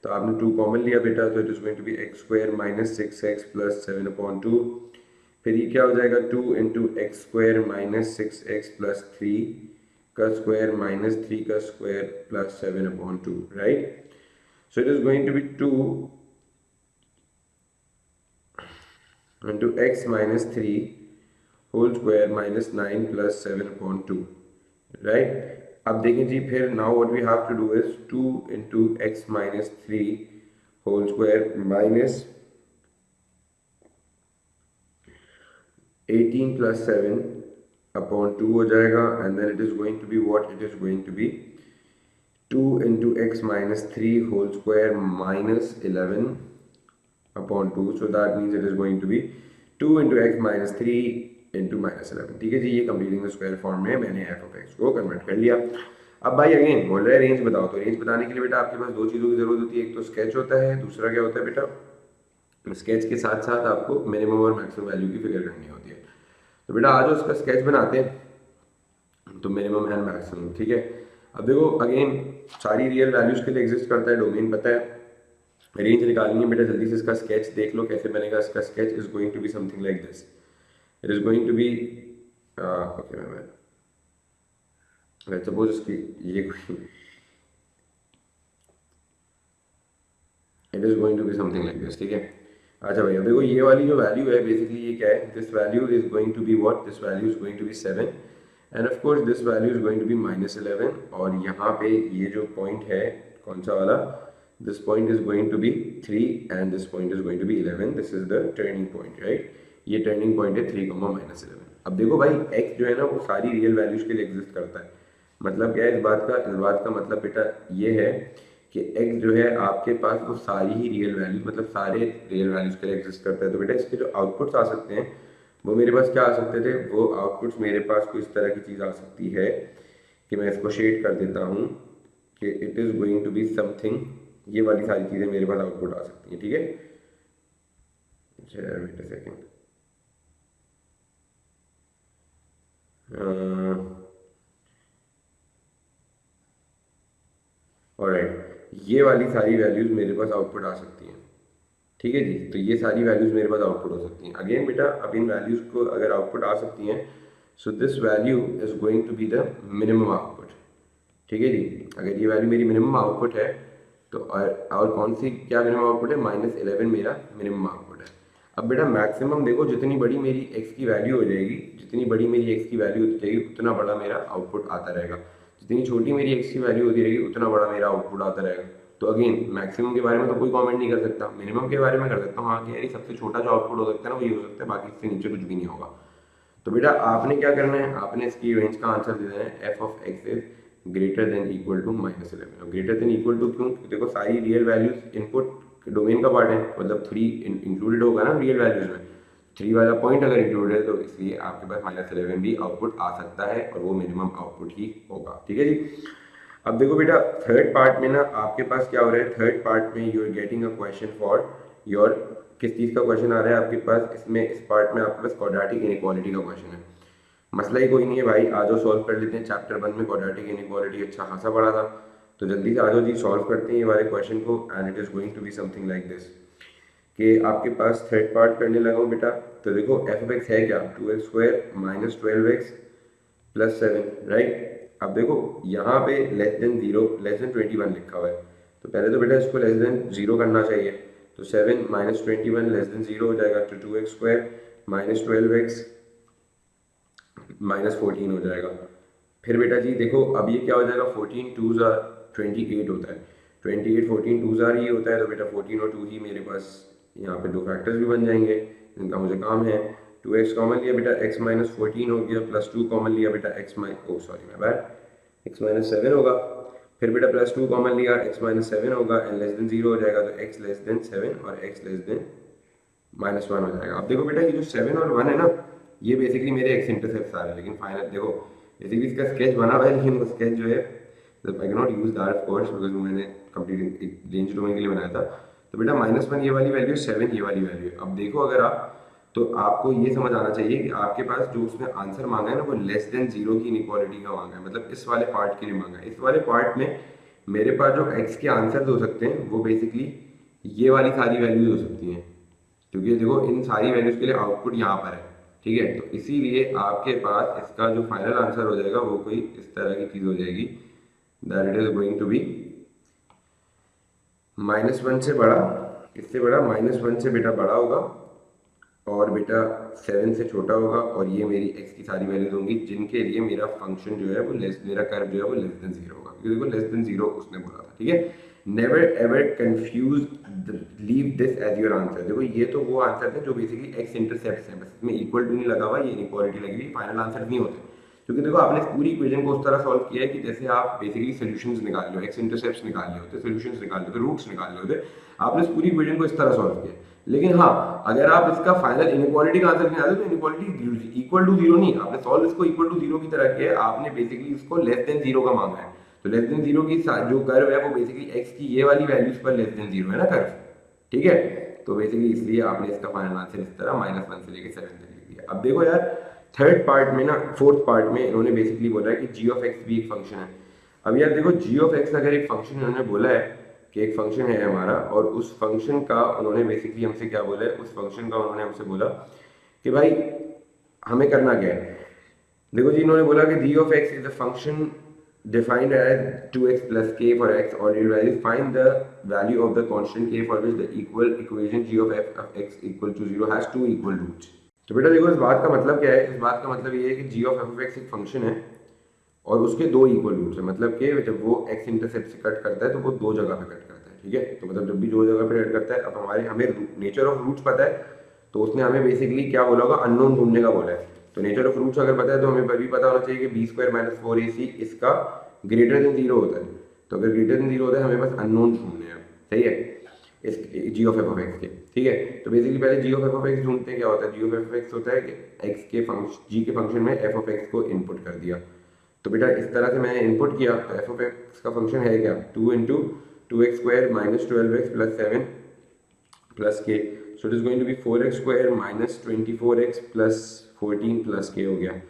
तो आपने 2 कॉमन लिया बेटा, तो it is going to be x square minus 6x plus 7 upon 2, फिर ये क्या हो जाएगा 2 into x square minus 6x plus 3 का स्क्वायर माइनस 3 का square plus 7 upon 2, right. So it is going to be 2 into x minus 3 whole square minus 9 plus 7 upon 2, right. अब देखें जी फिर now what we have to do is 2 into x minus 3 whole square minus 18 plus 7 upon 2 हो जाएगा, and then it is going to be what, it is going to be 2 into x minus 3 whole square minus 11 upon 2, so that means it is going to be 2 into x minus 3 into minus 11, ठीक है जी। ये completing the square form में मैंने F of x को convert कर लिया। अब भाई अगेन बोल रहे हैं रेंज बताओ, तो रेंज बताने के लिए बेटा आपके पास दो चीज़ों की जरूरत होती है, एक तो स्केच होता है, दूसरा क्या होता है बेटा स्केच के साथ साथ आपको मिनिमम और मैक्सिमम वैल्यू की फिगर करनी होती है। तो बेटा आज उसका स्केच बनाते हैं, तो मिनिमम एंड मैक्सिमम, ठीक है। अब देखो अगेन सारी रियल वैल्यूज के लिए एग्जिस्ट करता है, डोमेन पता है, रेंज निकालनी है बेटा, जल्दी से इसका स्केच देख लो कैसे बनेगा। इसका sketch is going to be something like this, it is going to be okay let's suppose इसकी ये it is going to be something like this, ठीक है। अच्छा भैया देखो ये वाली जो वैल्यू है बेसिकली ये क्या है, this value is going to be what, this value is going to be 7 and of course this value is going to be minus 11, और यहाँ पे ये जो पॉइंट है कौन सा वाला, this point is going to be 3 and this point is going to be 11, this is the turning point, right। ये turning point है 3, minus 11, अब देखो भाई x जो है ना वो सारी रियल वैल्यूज के लिए एग्जिस्ट करता है। मतलब क्या है इस बात का मतलब बेटा ये है कि x जो है आपके पास वो सारी ही रियल वैल्यूज मतलब सारे रियल वैल्यूज के लिए एग्जिस्ट करता है। तो बेटा इसके जो आउटपुट्स आ सकते हैं वो मेरे पास क्या आ सकते थे, वो आउटपुट्स मेरे पास कोई इस तरह की चीज़ आ सकती है कि मैं इसको शेड कर देता हूँ कि it is going to be something, ये वाली सारी चीज़ें मेरे पास आउटपुट आ सकती हैं। ठीक है, वेट अ सेकेंड। ऑलराइट, ये वाली सारी वैल्यूज मेरे पास आउटपुट आ सकती हैं। ठीक है जी, तो ये सारी वैल्यूज मेरे पास आउटपुट हो सकती हैं। अगेन बेटा अब इन वैल्यूज को अगर आउटपुट आ सकती हैं, so this value is going to be the minimum output. ठीक है जी, अगर ये वैल्यू मेरी मिनिमम आउटपुट है तो और कौन सी क्या मिनिमम आउटपुट है, -11 मेरा मिनिमम आउटपुट है। अब बेटा मैक्सिमम देखो जितनी बड़ी मेरी x की वैल्यू हो जाएगी, जितनी बड़ी मेरी x की वैल्यू होती जाएगी उतना बड़ा मेरा आउटपुट आता रहेगा। जितनी छोटी मेरी x की वैल्यू होती रहेगी उतना बड़ा मेरा आउटपुट आता रहेगा। तो अगेन मैक्सिमम के बारे में तो कोई कमेंट नहीं कर सकता, मिनिमम के बारे में कर सकता हूँ। हाँ कि यार सबसे छोटा जो आउटपुट हो सकता है ना वो ये हो सकता है, बाकी इससे नीचे कुछ भी नहीं होगा। तो बेटा आपने क्या करना है, आपने इसकी रेंज का आंसर दे देना है f of x is greater than equal to -11। Greater than equal to क्यों, देखो सारी रियल वैल्यूज इनपुट डोमेन का पार्ट है, मतलब 3 इंक्लूडेड होगा ना रियल वैल्यूज में, 3 वाला पॉइंट अगर इंक्लूडेड है तो इसलिए आपके पास -11 भी आउटपुट आ सकता है और वो मिनिमम आउटपुट ही होगा। ठीक है जी। अब देखो बेटा थर्ड पार्ट में ना आपके पास क्या हो रहा है, थर्ड पार्ट में you are getting a question for your, किस चीज़ का क्वेश्चन आ रहा है आपके पास, इसमें इस पार्ट में आपके पास क्वाड्रेटिक इनइक्वालिटी का क्वेश्चन है। मसला ही कोई नहीं है भाई, आ जाओ सॉल्व कर लेते हैं। चैप्टर 1 में क्वाड्रेटिक इनइक्वालिटी अच्छा खासा पड़ा था, तो जल्दी से आ जाओ जी सॉल्व करते हैं ये वाले क्वेश्चन को। And it is going to be something like this कि आपके पास थर्ड पार्ट करने लगा हूँ बेटा। तो देखो एफ ऑफ एक्स है क्या, 2x² minus 12x plus 7, right. अब देखो यहाँ पे लेस देन 0 लेस देन 21 लिखा हुआ है, तो पहले तो बेटा इसको लेस देन 0 करना चाहिए। तो 7 माइनस 21 लेस देन 0 हो जाएगा, तो 2x² माइनस 12x माइनस 14 हो जाएगा। फिर बेटा जी देखो अब ये क्या हो जाएगा, 14 2 ज़ा 28 होता है, 28 14 2 ज़ा ही होता है, तो बेटा 14 और 2 ही मेरे पास यहाँ पे दो फैक्टर्स भी बन जाएंगे जिनका मुझे काम है। 2x कॉमन लिया बेटा, x माइनस 14 हो गया, प्लस 2 कॉमन लिया बेटा, x माइनस 7 होगा। फिर बेटा प्लस 2 कॉमन लिया, x माइनस 7 होगा एंड लेस देन 0 हो जाएगा, तो x लेस देन 7 और x लेस देन -1 हो जाएगा। अब देखो बेटा ये जो 7 और 1 है ना, ये बेसिकली मेरे x इंटरसेप्ट आ रहे हैं, लेकिन फाइनल देखो बेसिकली इसका स्केच बना हुआ है, लेकिन वो स्केच जो है I can not use that of course because मैंने कंप्लीट रेंज डोमेन के लिए बनाया था। तो बेटा -1 ये वाली वैल्यू, 7 ये वाली वैल्यू। अब देखो अगर आप, तो आपको ये समझ आना चाहिए कि आपके पास जो उसने आंसर मांगा है ना वो लेस देन 0 की इनइक्वालिटी का मांगा है, मतलब इस वाले पार्ट के लिए मांगा है। इस वाले पार्ट में मेरे पास जो x के आंसर हो सकते हैं वो बेसिकली ये वाली सारी वैल्यूज हो सकती हैं, क्योंकि देखो इन सारी वैल्यूज के लिए आउटपुट यहाँ पर है। ठीक है, तो इसीलिए आपके पास इसका जो फाइनल आंसर हो जाएगा वो कोई इस तरह की चीज़ हो जाएगी, that it is going to be -1 से बड़ा, इससे बड़ा, -1 से बेटा बड़ा होगा और बेटा 7 से छोटा होगा, और ये मेरी x की सारी वैल्यूज होंगी जिनके लिए मेरा फंक्शन जो है वो मेरा कर्व जो है वो लेस देन 0 होगा, क्योंकि देखो लेस देन 0 उसने बोला था। ठीक है, never ever confuse, leave this as your answer. देखो ये तो वो आंसर है जो बेसिकली x इंटरसेप्ट है, बस इसमें इक्वल टू नहीं लगा हुआ, ये इनइक्वालिटी लगी हुई, फाइनल आंसर नहीं होते। क्योंकि देखो आपने इस पूरी इक्वेशन को उस तरह सॉल्व किया है कि जैसे आप बेसिकली सॉल्यूशंस निकाल लो, x इंटरसेप्ट्स निकाल लिए होते, सॉल्यूशंस निकाल लिए होते, रूट्स निकाल लिए होते, आपने इस पूरी इक्वेशन को इस तरह सॉल्व किया। लेकिन हाँ, अगर आप इसका फाइनल इनइक्वालिटी का आंसर निकालें तो इनइक्वालिटी इक्वल टू 0 नहीं, आपने सॉल्व इसको इक्वल टू 0 की तरह किया है, आपने बेसिकली इसको लेस देन 0 का मांगा है। तो लेस देन 0 की जो कर्व है वो बेसिकली x की ये वाली वैल्यूज पर लेस देन 0 है ना कर्व। ठीक है, तो बेसिकली इसलिए आपने इसका फाइनल आंसर इस तरह -1 से लेकर 7 तक लिख दिया। अब देखो यार थर्ड पार्ट में ना, फोर्थ पार्ट में इन्होंने बेसिकली बोला है कि g ऑफ x भी एक फंक्शन है। अब यार देखो g ऑफ x अगर एक फंक्शन इन्होंने बोला है कि एक फंक्शन है हमारा, और उस फंक्शन का उन्होंने बेसिकली हमसे क्या बोला है, उस फंक्शन का उन्होंने हमसे बोला कि भाई हमें करना क्या है। देखो जी इन्होंने बोला कि g of x is a function defined as 2x plus k for x or real values. Find the value of the constant k for which the equal equation g of f of x equal to 0 has two equal roots. तो बेटा देखो इस बात का मतलब क्या है, इस बात का मतलब ये है कि g of f of x एक फंक्शन है और उसके दो इक्वल रूट्स है, मतलब कि जब वो x इंटरसेप्ट से कट करता है तो वो दो जगह पे कट करता है। ठीक है, तो मतलब जब भी दो जगह पे कट करता है, अब हमें नेचर ऑफ रूट्स पता है, तो उसने हमें बेसिकली क्या बोला होगा, अननोन ढूंढने का बोला है। तो नेचर ऑफ रूट्स अगर पता है तो हमें भी पता होना चाहिए कि B square minus four a सी इसका ग्रेटर देन जीरो होता है। तो अगर ग्रेटर देन जीरो होता है हमें बस अननोन ढूंढने हैं, सही है, इस जी ऑफ एफ ऑफ एक्स के, ठीक है। तो बेसिकली पहले जी ऑफ एफ ऑफ एक्स ढूंढते हैं। क्या होता है जी ऑफ एफ ऑफ एक्स? होता है कि एक्स के फंक्शन जी के फंक्शन में एफ ऑफ एक्स को इनपुट कर दिया। तो बेटा इस तरह से मैंने इनपुट किया, तो एफ ऑफ एक्स का फंक्शन है क्या, 2 into 2x square minus 12x plus 7 plus k, so it is going to be 4x square minus 24x plus 14 plus k हो गया।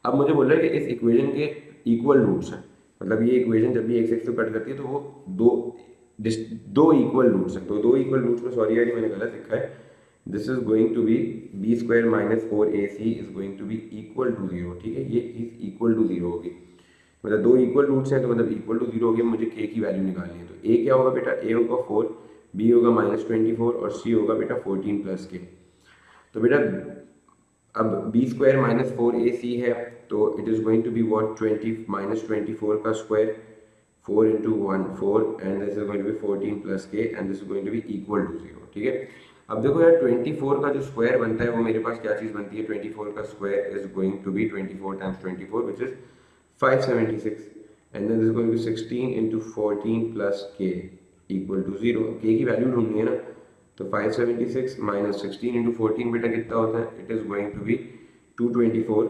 अब मुझे बोल रहा है कि इस इक्वेशन के इक्वल रूट्स हैं, मतलब ये इक्वेशन जब भी एक्स एक्स को कट करती है तो वो दो इक्वल रूट्स हैं। तो दो इक्वल रूट्स में, सॉरी यार मैंने गलत लिखा है, this is going to be b square minus four a c is going to be equal to zero, ठीक है, ये चीज इक्वल टू जीरो होगी। मतलब दो इक्वल रूट्स हैं तो मतलब इक्वल टू जीरो हो गया, मुझे के की वैल्यू निकालनी है। तो ए क्या होगा बेटा, ए होगा 4, बी होगा माइनस 24 और सी होगा बेटा 14 प्लस के। तो बेटा अब b square minus four a c है तो it is going to be what 20 minus 24 का square, 4 into 1 4 and this is going to be 14 plus k and this is going to be equal to zero, ठीक है। अब देखो यार 24 का जो स्क्वायर बनता है वो मेरे पास क्या चीज़ बनती है, 24 का square is going to be 24 times 24 which is 576 and then this is going to be 16 into 14 plus k equal to zero. K की वैल्यू ढूंढनी है ना, तो 576 माइनस 16 इंटू 14 बेटा कितना होता है, it is going to be 224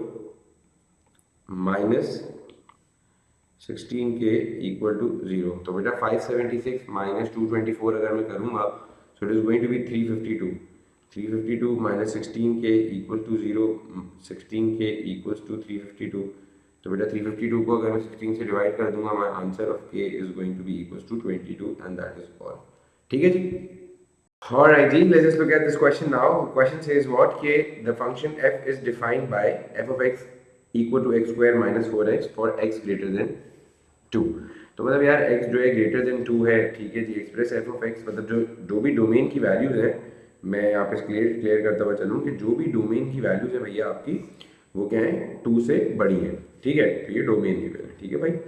minus 16 k equal to zero. तो बेटा 576 माइनस 224 अगर मैं करूँगा so it is going to be 352, 352 minus 16 k equal to zero, 16 के इक्वल्स टू 352। तो बेटा 352 को अगर मैं 16 से डिवाइड कर दूंगा my answer of k is going to be equals to 22 and that is all, ठीक है जी। Alright ji, let's just look at this question now. Question says what? K, the function f is defined by f of x equal to x square minus 4x for x greater than 2. तो मतलब यार x जो है greater than 2 है, ठीक है जी। Express f of x मतलब जो भी डोमेन की वैल्यूज है, मैं यहाँ पे क्लियर करता हुआ चलूँ कि जो भी डोमेन की वैल्यूज है भैया आपकी वो क्या है, 2 से बड़ी है, ठीक है। तो ये डोमेन लेवल है, ठीक है भाई।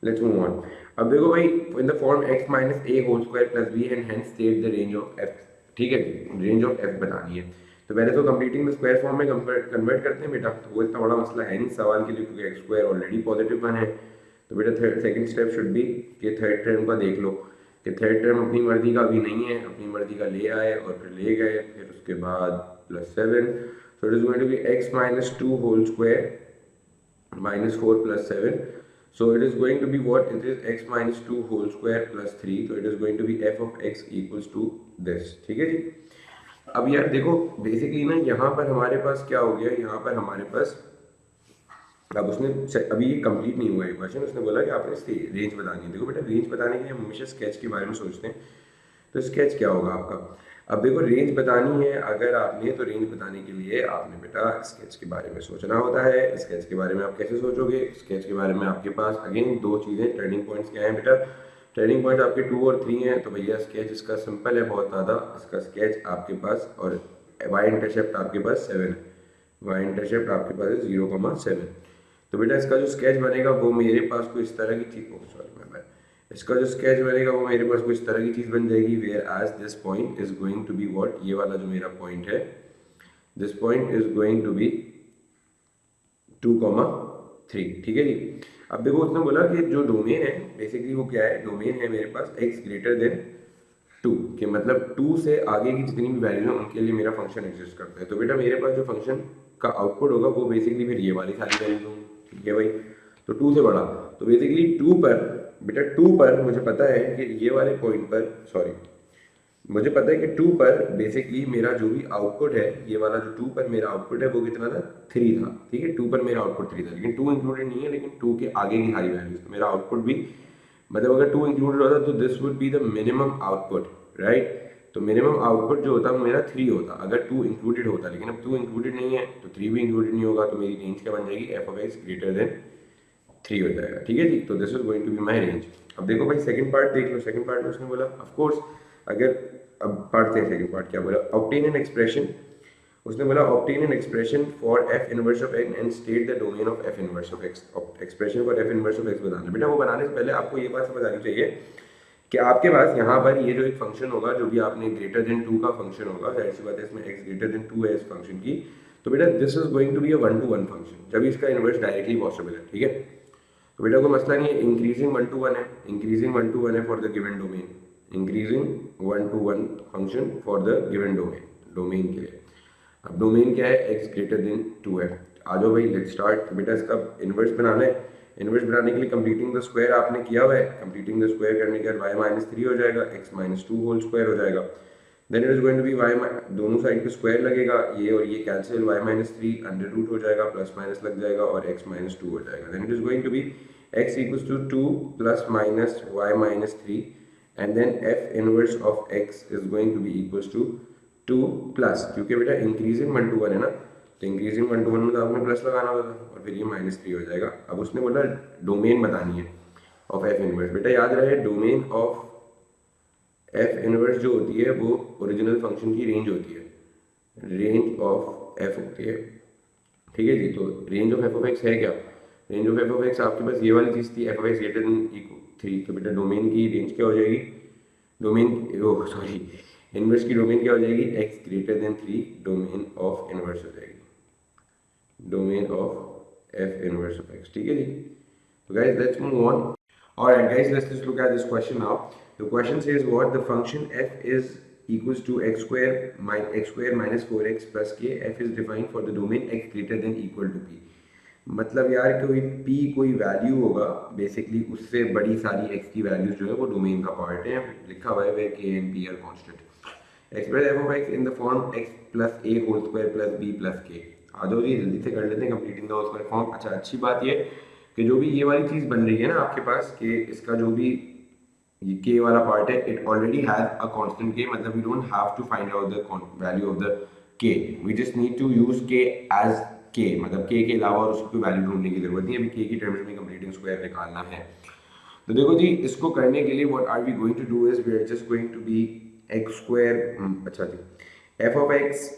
Let's move on. अब देखो भाई in the form x minus a whole square plus b and hence state the range of f, ठीक है, रेंज ऑफ f बतानी है। तो पहले तो कंप्लीटिंग द स्क्वायर फॉर्म में कन्वर्ट करते हैं बेटा, तो वो इतना बड़ा मसला है नहीं सवाल के लिए क्योंकि x square already positive one है। तो बेटा सेकंड स्टेप शुड बी कि थर्ड टर्म का देख लो कि थर्ड टर्म अपनी मर्जी का अभी नहीं है, अपनी मर्जी का ले आए और फिर ले गए, फिर उसके बाद plus 7, so it is going to be x minus 2 whole square minus 4 plus 7, so it is going to be what, it is x minus 2 whole square plus 3, so it is going to be f of x equals to this, ठीक है जी। अब यार देखो basically ना यहाँ पर हमारे पास क्या हो गया, यहाँ पर हमारे पास अब उसने अभी ये कंप्लीट नहीं हुआ है क्वेश्चन, उसने बोला कि आपने इसकी रेंज बतानी है। देखो बेटा रेंज बताने के लिए हम हमेशा स्केच के बारे में सोचते हैं, तो स्केच क्या होगा आपका। अब देखो रेंज बतानी है अगर आपने, तो रेंज बताने के लिए आपने बेटा स्केच के बारे में सोचना होता है। स्केच के बारे में आप कैसे सोचोगे, स्केच के बारे में आपके पास अगेन दो चीज़ें, टर्निंग पॉइंट्स क्या हैं बेटा, टर्निंग पॉइंट आपके 2 और 3 हैं। तो भैया स्केच इसका सिंपल है बहुत ज़्यादा, इसका स्केच आपके पास, और वाई इंटरसेप्ट आपके पास 7 है, वाई इंटरसेप्ट आपके पास है 0,7। तो बेटा इसका जो स्केच बनेगा वो मेरे पास कोई इस तरह की चीज़, सॉरी मैं इसका जो स्केच बनेगा वो मेरे पास कुछ तरह की चीज़ बन जाएगी, where as this point is going to be what, ये वाला जो मेरा पॉइंट है, this point is going to be 2,3, ठीक है जी। अब देखो उसने बोला कि जो डोमेन है बेसिकली वो क्या है, डोमेन है मेरे पास x ग्रेटर देन 2 के, मतलब 2 से आगे की जितनी भी वैल्यू है उनके लिए मेरा फंक्शन एग्जिस्ट करता है। तो बेटा मेरे पास जो फंक्शन का आउटपुट होगा वो बेसिकली फिर ये वाली सारी वैल्यूज होंगी, ठीक है भाई। तो 2 से बड़ा, तो बेसिकली 2 पर बेटा 2 पर मुझे पता है कि ये वाले पॉइंट पर, सॉरी मुझे पता है कि 2 पर बेसिकली मेरा जो भी आउटपुट है, ये वाला जो 2 पर मेरा आउटपुट है वो कितना था, 3 था, ठीक है। 2 पर मेरा आउटपुट 3 था, लेकिन 2 इंक्लूडेड नहीं है, लेकिन 2 के आगे की सारी वैल्यूज, तो मेरा आउटपुट भी, मतलब अगर 2 इंक्लूडेड होता तो this would be the minimum output, right. तो मिनिमम आउटपुट जो होता है मेरा 3 होता अगर 2 इंक्लूडेड होता, लेकिन अब 2 इंक्लूडेड नहीं है तो 3 भी इंक्लूडेड नहीं होगा, तो मेरी रेंज क्या बन जाएगी, f of x greater than 3 हो जाएगा, ठीक है जी। तो this is going to be my range. अब देखो भाई सेकंड पार्ट देख लो, सेकंड पार्ट में उसने बोला ऑफ कोर्स, अगर अब पढ़ते हैं सेकंड पार्ट क्या बोला, ऑब्टेन एन एक्सप्रेशन, उसने बोला obtain an expression for F inverse of x and state the domain of f inverse of x. Expression for F inverse of x बताना बेटा, वो बनाने से पहले आपको ये बात समझ आनी चाहिए कि आपके पास यहाँ पर ये जो एक फंक्शन होगा, जो भी आपने ग्रेटर देन 2 का फंक्शन होगा, जाहिर सी बात है इसमें x ग्रेटर देन 2 है इस फंक्शन की, तो बेटा this is going to be a 1 to 1 function, जब इसका इन्वर्स डायरेक्टली पॉसिबल है, ठीक है। तो बेटा कोई मसला नहीं है, इंक्रीजिंग 1 to 1 है, इंक्रीजिंग 1 to 1 है for the given domain, increasing 1 to 1 function for the given domain, domain के लिए। अब डोमेन क्या है, x ग्रेटर देन 2 है। आ जाओ भाई लेट्स स्टार्ट। बेटा इसका इन्वर्स बनाना है, इन्वर्स बनाने के लिए कंप्लीटिंग द स्क्वायर आपने किया हुआ है, कंप्लीटिंग द स्क्वायर करने के बाद y माइनस 3 हो जाएगा, x माइनस 2 होल स्क्वायर हो जाएगा। Then it is going to be y, दोनों साइड पे स्क्वायर लगेगा, ये और ये cancel, y minus 3 under root हो जाएगा, प्लस माइनस लग जाएगा और x माइनस 2 हो जाएगा। Then it is going to be x equals to 2 plus minus y minus 3 and then f inverse of x is going to be equals to 2 plus, क्योंकि बेटा increasing 1 to 1 है ना, तो इंक्रीजिंग 1 to 1 में तो आपने प्लस लगाना होता था और फिर ये माइनस 3 हो जाएगा। अब उसने बोला डोमेन बतानी है ऑफ f इनवर्स। बेटा याद रहे डोमेन ऑफ f इनवर्स जो होती है वो ओरिजिनल फंक्शन की रेंज होती है, रेंज ऑफ f होती है, ठीक है जी। तो range of f of x है क्या, range of f of x आपके पास ये वाली चीज़ थी, f of x greater than 3, तो बेटा डोमेन की रेंज क्या हो जाएगी, डोमेन सॉरी इनवर्स की डोमेन क्या हो जाएगी, x greater than 3 domain of inverse हो जाएगी, domain of f inverse of x, ठीक है जी। तो guys let's move on. Alright guys, let's just look at this question now. The question says what the function f is equals to x square minus 4x plus k, f is defined for the domain x greater than equal to p। मतलब यार कोई p कोई value होगा basically, उससे बड़ी सारी x की values जो है वो डोमेन का पार्ट है, लिखा हुआ है वे k and p are constant। Express f of x in the form x plus a whole square plus b plus k। आ जाओ जी जल्दी से कर लेते हैं completing the whole square form. अच्छा अच्छी बात ये कि जो भी ये वाली चीज़ बन रही है ना आपके पास, कि इसका जो भी ये k वाला पार्ट है it already has a constant k, मतलब we don't have to find out the value of the k, we just need to use k as k, मतलब k के अलावा और उसकी वैल्यू ढूंढने की जरूरत नहीं है, अभी k की टर्म्स में कंप्लीटिंग स्क्वायर निकालना है। तो देखो जी इसको करने के लिए what are we going to do is we are just going to be x square, अच्छा जी, f of x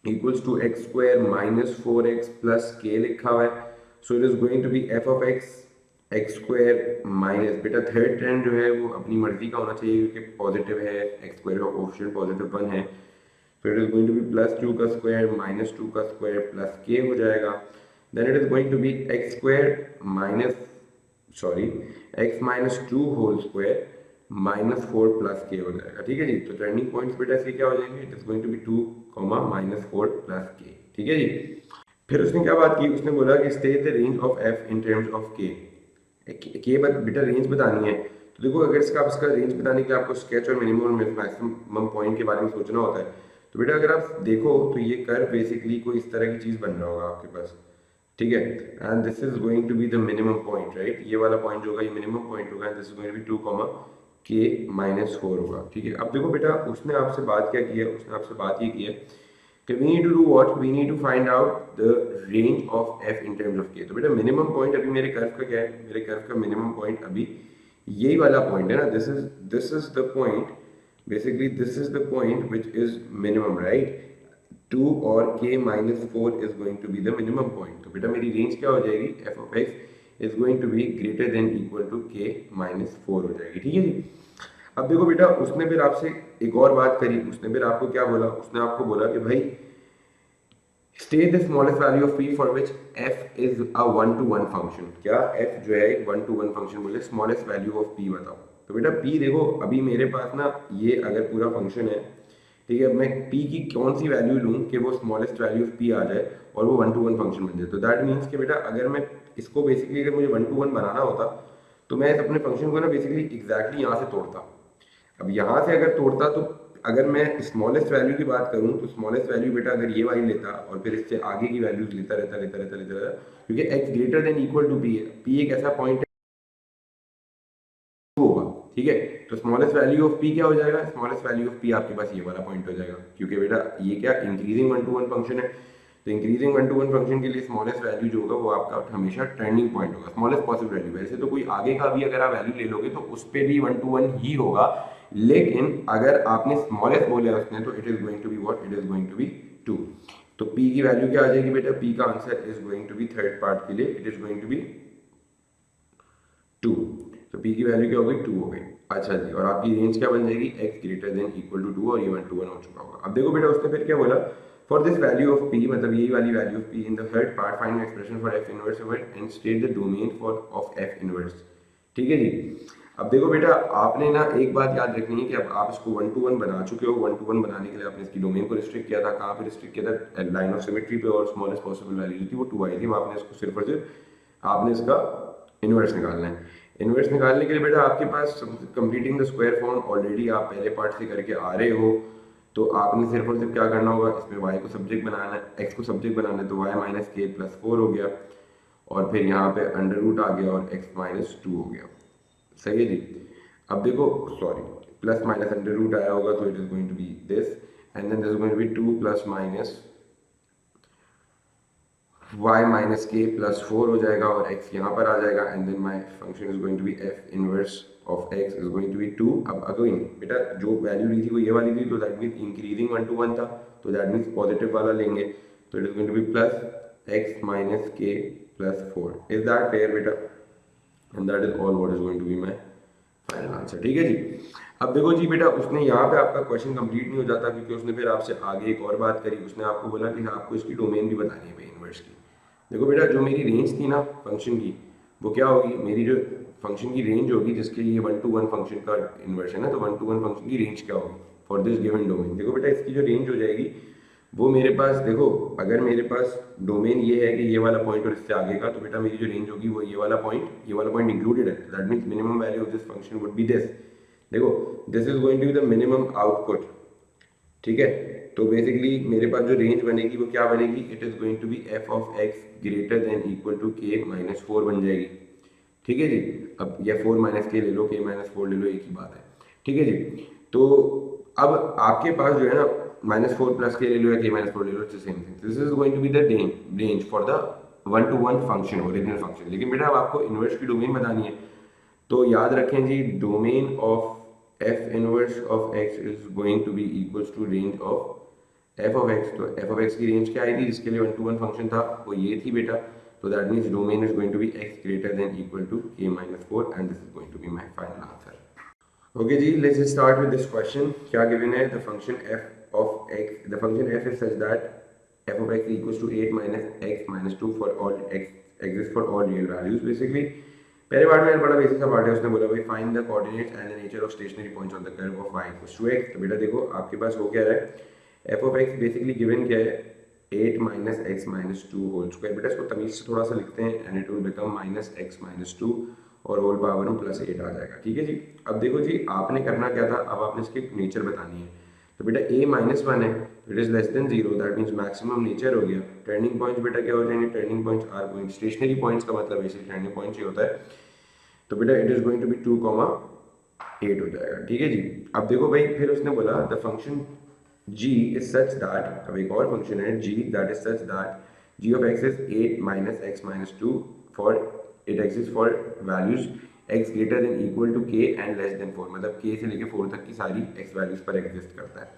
equals to x square minus 4x plus k लिखा हुआ है। So it is going to be f of x square minus, बेटा third term जो है वो अपनी मर्जी का होना चाहिए क्योंकि पॉजिटिव है, x स्क्वायर का कोएफिशिएंट पॉजिटिव 1 है। So it is going to be plus 2 का स्क्वायर माइनस 2 का स्क्वायर प्लस k हो जाएगा। Then it is going to be x square minus x minus 2 whole square minus 4 plus k हो जाएगा, ठीक है जी। तो टर्निंग पॉइंट्स बेटा इसके क्या हो जाएंगे, it is going to be 2 minus 4 plus k, ठीक है जी। फिर उसने क्या बात की, उसने बोला कि state the range of f in terms of k, बेटा रेंज बतानी है। तो देखो अगर इसका रेंज बताने के लिए आपको स्केच और मिनिमम और मैक्सिमम पॉइंट के बारे में सोचना होता है। तो बेटा अगर आप देखो तो ये कर्व बेसिकली कोई इस तरह की चीज़ बन रहा होगा आपके पास, ठीक है, and this is going to be the minimum point, right, ये वाला पॉइंट जो होगा ये मिनिमम पॉइंट होगा, this is going to be 2 k minus 4 होगा, ठीक है। अब देखो बेटा उसने आपसे बात क्या की है, उसने आपसे बात ये की है कि we need to do what, we need to find out the range of f in terms of k। तो बेटा मिनिमम पॉइंट अभी मेरे कर्व का क्या है, मेरे कर्व का मिनिमम पॉइंट अभी यही वाला पॉइंट है ना, this is the point, basically this is the point which is minimum, right, 2 और k minus 4 is going to be the minimum point। तो बेटा मेरी रेंज क्या हो जाएगी, f of x is going to be greater than equal to k minus 4 हो जाएगी, ठीक है जी। अब देखो बेटा उसने फिर आपसे एक और बात करी, उसने फिर आपको क्या बोला, उसने आपको बोला कि भाई state the smallest value of p for which f is a 1 to 1 function. क्या f जो है 1 to 1 फंक्शन बोले, स्मॉलेस्ट वैल्यू ऑफ p बताओ। तो बेटा p देखो अभी मेरे पास ना ये अगर पूरा फंक्शन है, ठीक है, मैं p की कौन सी वैल्यू लूँ कि वो स्मॉलेस्ट वैल्यू ऑफ p आ जाए और वो 1 to 1 फंक्शन बन जाए। तो दैट मीन्स कि बेटा अगर मैं इसको बेसिकली अगर मुझे 1 to 1 बनाना होता तो मैं अपने फंक्शन को ना बेसिकली एग्जैक्टली यहाँ से तोड़ता। अब यहाँ से अगर तोड़ता तो अगर मैं स्मॉलेस्ट वैल्यू की बात करूँ तो स्मॉलेस्ट वैल्यू बेटा अगर ये वाली लेता और फिर इससे आगे की वैल्यूज लेता रहता, क्योंकि x greater than equal to p है, p एक ऐसा पॉइंट होगा, ठीक है। तो स्मॉलेस्ट वैल्यू ऑफ p क्या हो जाएगा, स्मॉलेस्ट वैल्यू ऑफ p आपके पास ये वाला पॉइंट हो जाएगा, क्योंकि बेटा ये क्या इंक्रीजिंग 1 to 1 फंक्शन है। तो इंक्रीजिंग 1 to 1 फंक्शन के लिए स्मॉलेस्ट वैल्यू जो होगा वो आपका हमेशा टर्निंग पॉइंट होगा, स्मॉलेस्ट पॉसिबल वैल्यू। वैसे तो कोई आगे का भी अगर आप वैल्यू ले लोगे तो उस पर भी 1 to 1 ही होगा, लेकिन अगर आपने स्मॉलेस्ट बोला है उसने तो it is going to be what, it is going to be 2। तो p की वैल्यू क्या आ जाएगी बेटा, p का answer is going to be third part के लिए it is going to be 2। तो p की वैल्यू क्या हो गई, 2 हो गई। अच्छा जी, और आपकी रेंज क्या बन जाएगी, x greater than equal to 2, और ये 1 to 1 हो चुका होगा। अब देखो बेटा उसने फिर क्या बोला, for this value of P, मतलब यही वाली value of P in the third part find expression for F inverse of it and state the domain for of f inverse. ठीक है जी। अब देखो बेटा, आपने ना एक बात याद रखनी है कि अब आप इसको 1 to 1 बना चुके हो। 1 to 1 बनाने के लिए आपने इसकी डोमेन को रिस्ट्रिक्ट किया था। कहाँ पे रिस्ट्रिक्ट किया था? लाइन ऑफ सिमेट्री पे, और स्मॉलेस्ट पॉसिबल वैल्यू जो थी वो 2 आई थी। आपने इसको सिर्फ और सिर्फ आपने इसका इनवर्स निकालना है। इनवर्स निकालने के लिए बेटा आपके पास completing the square form already आप पहले पार्ट से करके आ रहे हो, तो आपने सिर्फ और सिर्फ क्या करना होगा, इसमें y को सब्जेक्ट बनाना है, x को सब्जेक्ट बनाना है, तो y माइनस के प्लस 4 हो गया, और फिर यहाँ पे अंडर रूट आ गया और x माइनस 2 हो गया। सही है जी। अब देखो, sorry, plus minus under root आया होगा, तो it is going to be this, and then this is going to be 2 plus minus y minus k plus 4 हो जाएगा, और x यहाँ पर आ जाएगा, and then my function is going to be f inverse of x is going to be 2। अब again बेटा जो वैल्यू ली थी वो ये वाली थी, तो दैट मीन्स इंक्रीजिंग 1 to 1 था, तो दैट मीन्स पॉजिटिव वाला लेंगे, तो it is going to be plus x minus k plus 4। Is that clear बेटा? And that is all what is going to be my final answer. ठीक है जी। अब देखो जी बेटा, उसने यहाँ पे आपका क्वेश्चन कंप्लीट नहीं हो जाता, क्योंकि उसने फिर आपसे आगे एक और बात करी। उसने आपको बोला कि आपको इसकी डोमेन भी बतानी है भाई इनवर्स की। देखो बेटा, जो मेरी रेंज थी ना फंक्शन की, वो क्या होगी, मेरी जो फंक्शन की रेंज होगी, जिसके लिए 1 to 1 फंक्शन का इन्वर्शन है, तो 1 to 1 फंक्शन की रेंज क्या होगी फॉर दिस गिवन डोमेन। देखो बेटा, इसकी जो रेंज हो जाएगी वो मेरे पास, देखो अगर मेरे पास डोमेन ये है कि ये वाला पॉइंट और इससे आगे का, तो बेटा मेरी जो रेंज होगी वो ये वाला पॉइंट इंक्लूडेड है। That means minimum value of this function would be this. देखो, this is going to be the minimum output. ठीक है, तो बेसिकली मेरे पास जो रेंज बनेगी वो क्या बनेगी, it is going to be f of x greater than equal to k minus 4 बन जाएगी। ठीक है जी। अब ये 4 माइनस के ले लो, के माइनस 4 ले लो, एक ही बात है। ठीक है जी। तो अब आपके पास जो है ना, माइनस 4 प्लस के ले लो या के माइनस 4 ले लो, it's the same thing. This is going to be the range for the 1 to 1 function, original function. लेकिन बेटा अब आपको इनवर्स की डोमेन बतानी है, तो याद रखें जी, domain of f inverse of x is going to be equals to range of f of x। तो f ऑफ x की रेंज क्या आई थी, जिसके लिए 1 to 1 फंक्शन था, वो ये थी बेटा। तो that means domain is going to be x greater than equal to k minus 4, and this is going to be my final answer. Okay जी, let's start with this question. क्या given है, the function f of x, the function f is such that f of x equals to 8 minus x minus 2 for all x exists for all real values। Basically पहले part में बड़ा basic सा part है, उसने बोला भाई find the coordinates and the nature of stationary points on the curve of y equals to x। तो बेटा देखो, आपके पास हो क्या रहा है, f of x basically given क्या है, 8 minus x minus 2 whole square. बेटा इसको तमीज से थोड़ा सा लिखते हैं, and it will become minus x minus 2 और होल पावर में प्लस 8 आ जाएगा। ठीक है जी। अब देखो जी, आपने करना क्या था, अब आपने इसकी नेचर बतानी है। तो बेटा a माइनस 1 है, it is less than 0, that means maximum nature हो गया। टर्निंग पॉइंट्स बेटा क्या हो जाएंगे, turning points are going, stationary points का मतलब बेसिकली टर्निंग पॉइंट्स ही होता है। तो बेटा it is going to be 2,8 हो जाएगा। ठीक है जी। अब देखो भाई, फिर उसने बोला the function g is such that, अब एक और फंक्शन है g that is such that g of x is 8 minus x minus 2 for it exist for values x greater than equal to k and less than 4, मतलब k से लेके 4 तक की सारी x वैल्यूज पर एग्जिस्ट करता है।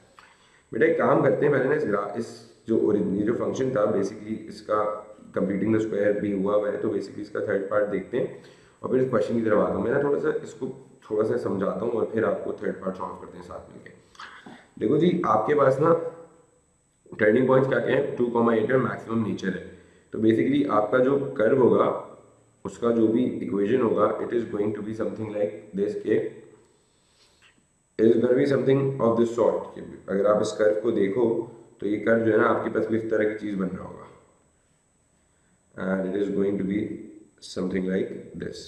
बेटा एक काम करते हैं, पहले ना इस जो ओरिजिनल जो फंक्शन था, बेसिकली इसका कंप्लीटिंग द स्क्वायर भी हुआ है, तो बेसिकली इसका थर्ड पार्ट देखते हैं और फिर इस क्वेश्चन की तरफ आता हूँ। मैं ना थोड़ा सा इसको थोड़ा सा समझाता हूँ और फिर आपको थर्ड पार्ट सॉल्व करते हैं साथ मिलके। देखो जी, आपके पास ना टर्निंग पॉइंट्स क्या क्या है, 2,8 है, मैक्सिमम नेचर है। तो बेसिकली आपका जो कर्व होगा, उसका जो भी इक्वेशन होगा, it is going to be something like this, के it is going to be something of this sort. अगर आप इस कर्व को देखो तो ये कर्व जो है ना आपके पास इस तरह की चीज बन रहा होगा, and it is going to be something like this.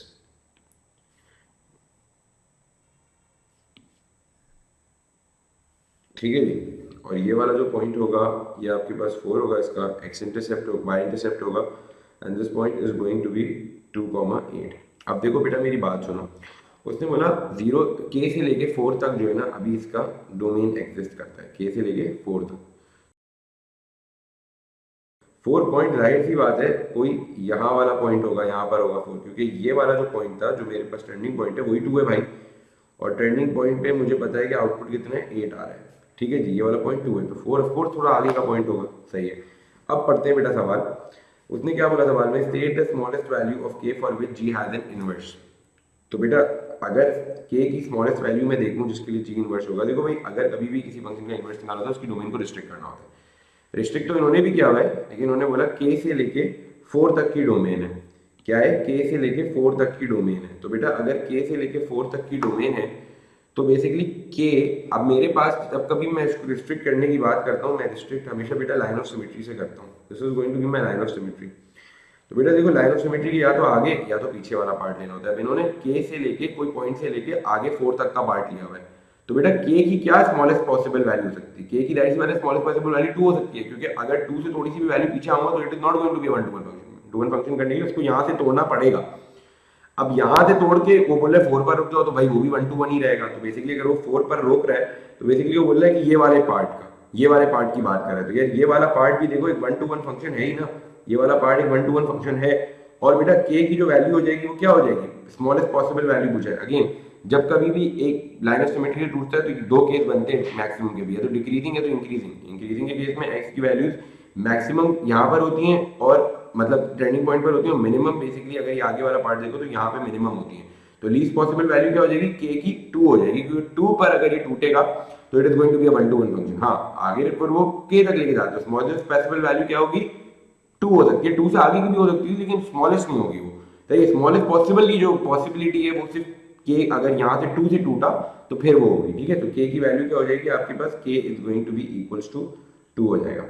ठीक है जी। और ये वाला जो पॉइंट होगा, ये आपके पास 4 होगा, इसका x इंटरसेप्ट होगा, y इंटरसेप्ट होगा, and this point is going to be 2,8। अब देखो बेटा मेरी बात सुनो, उसने बोला 0 k से लेके 4 तक जो है ना, अभी इसका डोमेन एग्जिस्ट करता है, k से लेके 4 तक। 4 पॉइंट, जाहिर सी बात है कोई यहाँ वाला पॉइंट होगा, यहाँ पर होगा 4, क्योंकि ये वाला जो पॉइंट था जो मेरे पास टर्निंग पॉइंट है वही 2 है भाई, और टर्निंग पॉइंट पे मुझे पता है कि आउटपुट कितना है, 8 आ रहा है। ठीक है जी, ये वाला पॉइंट 2 है, तो 4 ऑफ कोर्स थोड़ा आगे का पॉइंट होगा। सही है। अब पढ़ते हैं बेटा सवाल। उसने क्या बोला सवाल में, state the smallest value of k for which g has an inverse. तो बेटा अगर k की स्मॉलेस्ट वैल्यू मैं देखूं जिसके लिए g इनवर्स होगा, देखो भाई अगर कभी भी किसी फंक्शन का इनवर्स निकालना होता है उसकी डोमेन को रिस्ट्रिक्ट करना होता है। रिस्ट्रिक्ट तो इन्होंने भी किया हुआ है, लेकिन इन्होंने बोला के से लेके 4 तक की डोमेन है। क्या है? के से लेके 4 तक की डोमेन है। तो बेटा अगर के से लेके 4 तक की डोमेन है तो बेसिकली के, अब मेरे पास जब कभी मैं इसको रिस्ट्रिक्ट करने की बात करता हूँ, मैं रिस्ट्रिक्ट हमेशा बेटा लाइन ऑफ सिमेट्री से करता हूँ। This is going to be my line of symmetry. तो बेटा देखो, लाइन ऑफ सिमेट्री की या तो आगे या तो पीछे वाला पार्ट लेना होता है। अब इन्होंने के से लेके कोई पॉइंट से लेके आगे 4 तक का पार्ट लिया हुआ है। तो बेटा के की क्या स्मॉलेस्ट पॉसिबल वैल्यू हो सकती है? के की that is smallest possible value 2 हो सकती है, क्योंकि अगर 2 से थोड़ी सी भी वैल्यू पीछे आऊंगा तो it is not going to be one to one function. To one function करने के लिए उसको यहाँ से तोड़ना पड़ेगा। अब यहाँ से तोड़ के वो बोल रहा है 4 पर रुक जाओ, तो भाई वो भी 1 to 1 ही रहेगा। तो बेसिकली अगर वो 4 पर रोक रहा है तो बेसिकली वो बोल रहा है कि ये वाले पार्ट की बात कर रहा है। तो यार ये वाला पार्ट भी देखो एक 1 to 1 फंक्शन है ही ना, ये वाला पार्ट एक 1 to 1 फंक्शन है। और बेटा के की जो वैल्यू हो जाएगी वो क्या हो जाएगी? स्मॉलेस्ट पॉसिबल वैल्यू पूछा है। अगेन जब कभी भी एक लाइन ऑफ सिमेट्री टूटता है तो दो केस बनते हैं मैक्सिमम के भी, या तो डिक्रीजिंग है तो इंक्रीजिंग। इंक्रीजिंग के केस में एक्स की वैल्यूज मैक्सिमम यहाँ पर होती हैं और मतलब ट्रेंडिंग पॉइंट पर होती है, और मिनिमम बेसिकली अगर ये आगे वाला पार्ट देखो तो यहाँ पे मिनिमम होती है। तो लीस्ट पॉसिबल वैल्यू क्या हो जाएगी? के की 2 हो जाएगी, क्योंकि 2 पर अगर ये टूटेगा तो it is going to be a 1 to 1 function. हाँ, आगे पर वो के तक लेके जाते हैं। स्मॉलेस्ट पॉसिबल वैल्यू क्या होगी? 2 हो सकती है, 2 से आगे की भी हो सकती है, लेकिन स्मॉलेस्ट नहीं होगी वो। तो ये स्मॉलेस्ट पॉसिबल की जो पॉसिबिलिटी है वो सिर्फ के अगर यहाँ से 2 से टूटा तो फिर वो होगी। ठीक है, तो के की वैल्यू क्या हो जाएगी आपके पास? K is going to be equals to 2 हो जाएगा।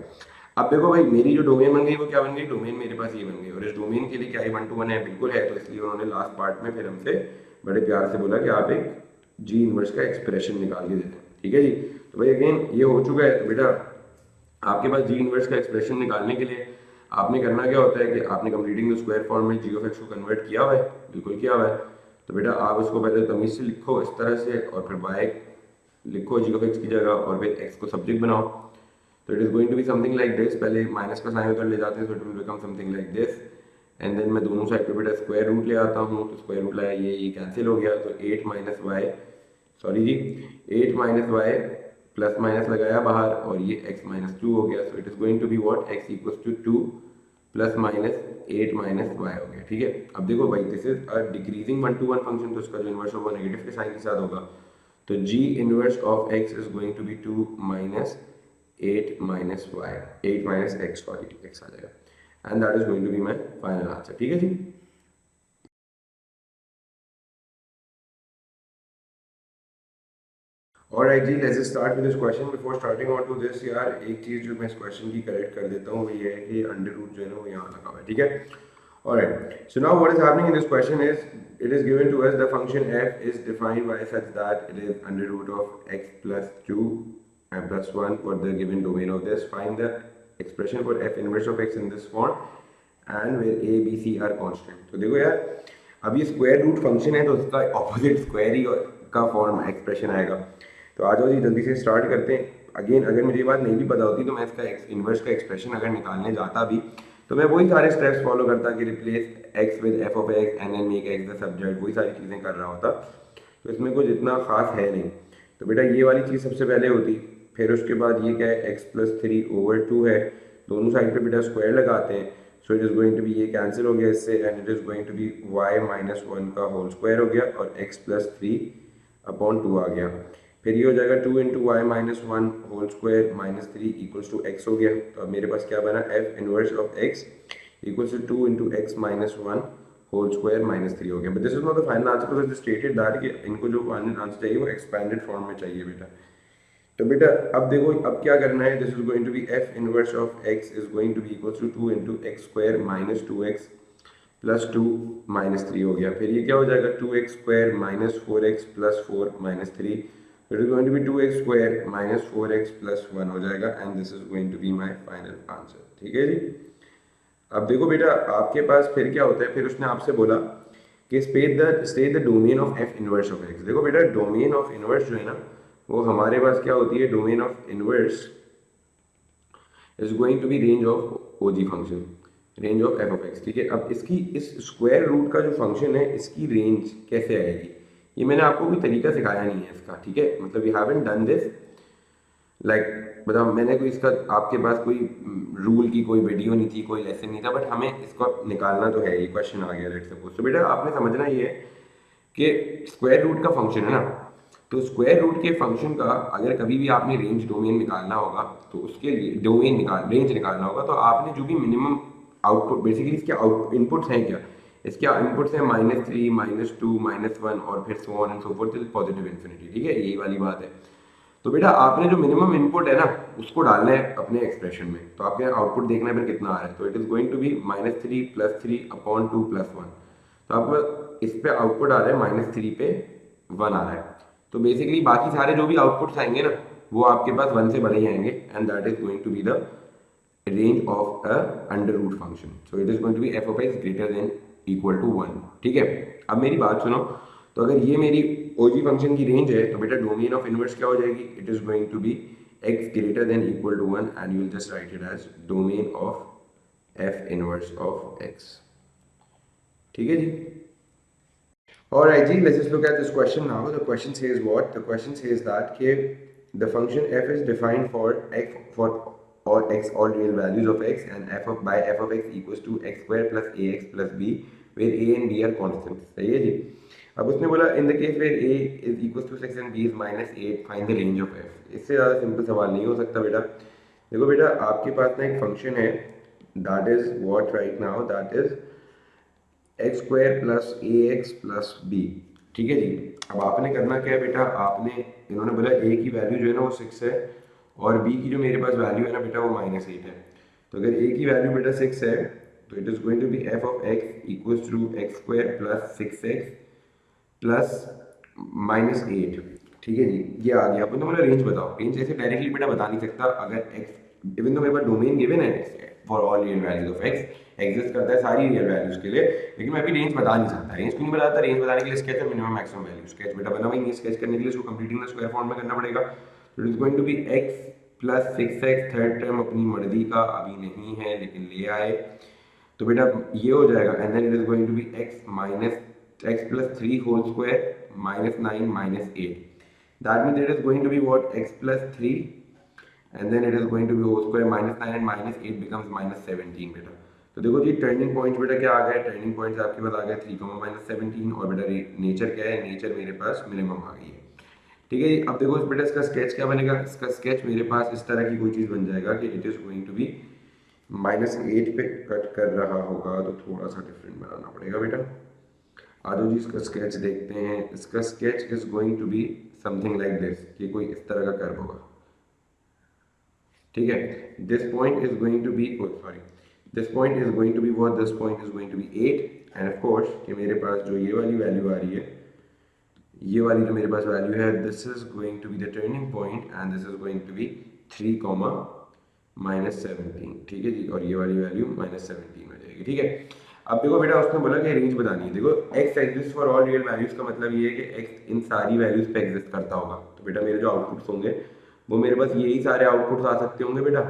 अब देखो भाई, मेरी जो डोमेन बन गई वो क्या बन गई? डोमेन मेरे पास ये बन गई, और इस डोमेन के लिए क्या है? 1 to 1 है, बिल्कुल है। तो इसलिए उन्होंने लास्ट पार्ट में फिर हमसे बड़े प्यार से बोला कि आप एक जी इनवर्स का एक्सप्रेशन निकाल के देते हैं। ठीक है जी। तो भाई अगेन ये हो चुका है। तो बेटा आपके पास जी इनवर्स का एक्सप्रेशन निकालने के लिए आपने करना क्या होता है कि आपने कंप्लीटिंग द स्क्वायर फॉर्म में जी ऑफ एक्स को कन्वर्ट किया हुआ है, बिल्कुल किया हुआ है। तो बेटा आप इसको पहले तमीज से लिखो इस तरह से, और फिर वाई लिखो जी ऑफ एक्स की जगह, और फिर एक्स को सब्जेक्ट बनाओ। तो it is going to be something like this. पहले माइनस का साइन उधर ले जाते हैं, तो it will become something like this. And then मैं दोनों साइड पे बेटा स्क्वायर रूट ले आता हूँ। तो स्क्वायर रूट लाया, ये कैंसिल हो गया। तो 8 माइनस वाई, सॉरी जी, 8 माइनस वाई प्लस माइनस लगाया बाहर, और ये x माइनस 2 हो गया। So it is going to be what? x equals to 2 plus minus 8 minus y हो गया। ठीक है, अब देखो भाई, this is a decreasing 1 to 1 function, तो इसका जो इनवर्स होगा नेगेटिव के साइन के साथ होगा। तो g inverse of x is going to be 2 minus 8 minus y, 8 minus x, sorry x आ जाएगा। And that is going to be my final answer. ठीक है जी। ऑलराइट जी, let's start with this question. Before starting on to this यार, एक चीज जो मैं इस क्वेश्चन की करेक्ट कर देता हूँ वो ये है कि अंडर रूट जो है ना वो यहाँ लगा हुआ है। ठीक है, alright. So now what is happening in this question is it is given to us the function f is defined by such that it is under root of x plus 2 and plus 1 for the given domain of this. Find the expression for f inverse of x in this form and where a b c are constant. तो देखो यार, अब ये square root function है तो उसका opposite square ही का form expression आएगा। तो आ जाओ जी, जल्दी से स्टार्ट करते हैं। अगेन अगर मुझे ये बात नहीं भी पता होती तो मैं इसका इनवर्स का एक्सप्रेशन अगर निकालने जाता भी तो मैं वही सारे स्टेप्स फॉलो करता कि replace x with f of x and then make x the subject, वही सारी चीज़ें कर रहा होता। तो इसमें कुछ इतना खास है नहीं। तो बेटा ये वाली चीज़ सबसे पहले होती, फिर उसके बाद ये क्या है? x प्लस 3 ओवर 2 है, दोनों साइड पे बेटा स्क्वायर लगाते हैं। So it is going to be, ये कैंसिल हो गया इससे, and it is going to be y minus 1 का होल स्क्वायर हो गया, और x प्लस 3 अपॉन 2 आ गया। फिर ये हो जाएगा 2 into y minus 1 whole square minus 3 equals to x हो गया। तो अब मेरे पास क्या बना? F inverse of x equals to 2 into x minus 1 whole square minus 3 हो गया। But this is not the final answer, because stated that कि इनको जो फाइनल आंसर चाहिए वो एक्सपेंडेड फॉर्म में चाहिए बेटा। तो बेटा अब देखो, अब क्या करना है? This is going to be f inverse of x is going to be equals to 2 into x square minus 2x plus 2 minus 3 हो गया। फिर ये क्या हो जाएगा? 2x square minus 4x plus 4 minus 3। It is going to be 2x square minus 4x plus 1 हो जाएगा, and this is going to be my final answer. ठीक है जी। अब देखो बेटा, आपके पास फिर क्या होता है? फिर उसने आपसे बोला कि state the domain of f inverse of x। देखो बेटा, डोमेन ऑफ इनवर्स जो है ना वो हमारे पास क्या होती है? Domain of inverse is going to be range of OG function, range of f of x. ठीक है, अब इसकी इस स्क्वायर रूट का जो फंक्शन है इसकी रेंज कैसे आएगी? ये मैंने आपको कोई तरीका सिखाया नहीं है इसका। ठीक है, मतलब we haven't done this like, मतलब मैंने कोई इसका आपके पास कोई रूल की कोई वीडियो नहीं थी, कोई लेसन नहीं था, बट हमें इसको निकालना तो है। ये क्वेश्चन आ गया लेट्स सपोज। तो बेटा आपने समझना ये है कि स्क्वायर रूट का फंक्शन है ना, तो स्क्वायर रूट के फंक्शन का अगर कभी भी आपने रेंज डोमेन निकालना होगा तो उसके लिए रेंज निकालना होगा, तो आपने जो भी मिनिमम आउटपुट, बेसिकली इसके आउट इनपुट्स हैं क्या, इसके इनपुट्स हैं -3, -2, -1 और फिर so on and so fourth till positive infinity. ठीक है, यही वाली बात है। तो बेटा आपने जो मिनिमम इनपुट है ना उसको डालना है अपने एक्सप्रेशन में, तो आपके आउटपुट देखना है फिर कितना आ रहा है। तो it is going to be -3 + 3 upon 2 + 1। तो आपको इस पे आउटपुट आ रहा है -3 पे 1 आ रहा है। तो बेसिकली बाकी सारे जो भी आउटपुट्स आएंगे ना वो आपके पास 1 से बड़े ही आएंगे, and that is going to be the range of a under root function. So it is going to be f of x greater than equal to 1। ठीक है, अब मेरी बात सुनो। तो अगर ये मेरी OG फंक्शन की रेंज है तो बेटा डोमेन ऑफ इनवर्स क्या हो जाएगी, it is going to be x greater than equal to 1 and you will just write it as domain of f inverse of x। ठीक है जी। Alright ji, let's just look at this question now. The question says what? The question says that the function f is defined for all x, all real values of x, and by f of x equals to x square plus ax plus b, where a and b are constants। सही है जी। अब उसने बोला in the case where a is equals to 6 and b is -8, find the range of f। इससे ज़्यादा simple सवाल नहीं हो सकता बेटा। देखो बेटा आपके पास ना एक फंक्शन है, that is what right now, that is x square plus a x plus b. ठीक है जी। अब आपने करना क्या है बेटा, आपने इन्होंने बोला ए की वैल्यू जो है ना वो 6 है और बी की जो मेरे पास वैल्यू है ना बेटा वो -8 है। तो अगर ए की वैल्यू बेटा 6 है तो it is going to be f of x equals to x square plus 6x plus -8। ठीक है जी, ये आ गया। अपन तो बोला रेंज बताओ। रेंज ऐसे डायरेक्टली बेटा बता नहीं सकता। अगर एक्स इवन तो मेरे पास डोमेन गिवन है for all real values of x, exist करता है सारी रियल वैल्यूज के लिए, लेकिन मैं अभी रेंज बता नहीं सकता। रेंज क्यों नहीं बताता? रेंज बताने के लिए स्केच और मिनिमम मैक्सिमम वैल्यू। स्केच बेटा बना हुआ नहीं, स्केच करने के लिए इसको कंप्लीटिंग द स्क्वायर फॉर्म में करना पड़ेगा। तो it is going to be x plus 6x, third term अपनी मर्जी का अभी नहीं है लेकिन ले आए तो बेटा ये हो जाएगा, and then it is going to be x minus x plus 3 whole square -9 -8। That means it is going to be what, x plus 3 and then it is going to be whole square -9 and -8 becomes -17 बेटा। तो देखो जी turning point बेटा क्या आ गया, turning point आपके पास आ गया 3, -17 और बेटा नेचर क्या है, नेचर मेरे पास मिनिमम आ गई है। ठीक है जी। अब देखो बेटा इसका स्केच क्या बनेगा, इसका स्केच मेरे पास इस तरह की कोई चीज़ बन जाएगा कि it is going to be -8 पे कट कर रहा होगा, तो थोड़ा सा डिफरेंट बनाना पड़ेगा बेटा। आजो जी इसका स्केच देखते हैं। इसका sketch is going to be something like this, कि कोई इस तरह का कर्व होगा। ठीक है, this point is going to be, sorry, this point is going to be what, this point is going to be 8 and of course कि मेरे पास जो ये वाली वैल्यू आ रही है, ये वाली जो मेरे पास वैल्यू है, this is going to be the turning point and this is going to be 3, -17। ठीक है जी, और ये वाली वैल्यू -17 हो जाएगी। ठीक है। अब देखो बेटा उसने बोला कि रेंज बतानी है। देखो x exist for all real values का मतलब ये है कि x इन सारी वैल्यूज पे एग्जिस्ट करता होगा। तो बेटा मेरे जो आउटपुट्स होंगे वो मेरे पास यही सारे आउटपुट्स आ सकते होंगे बेटा।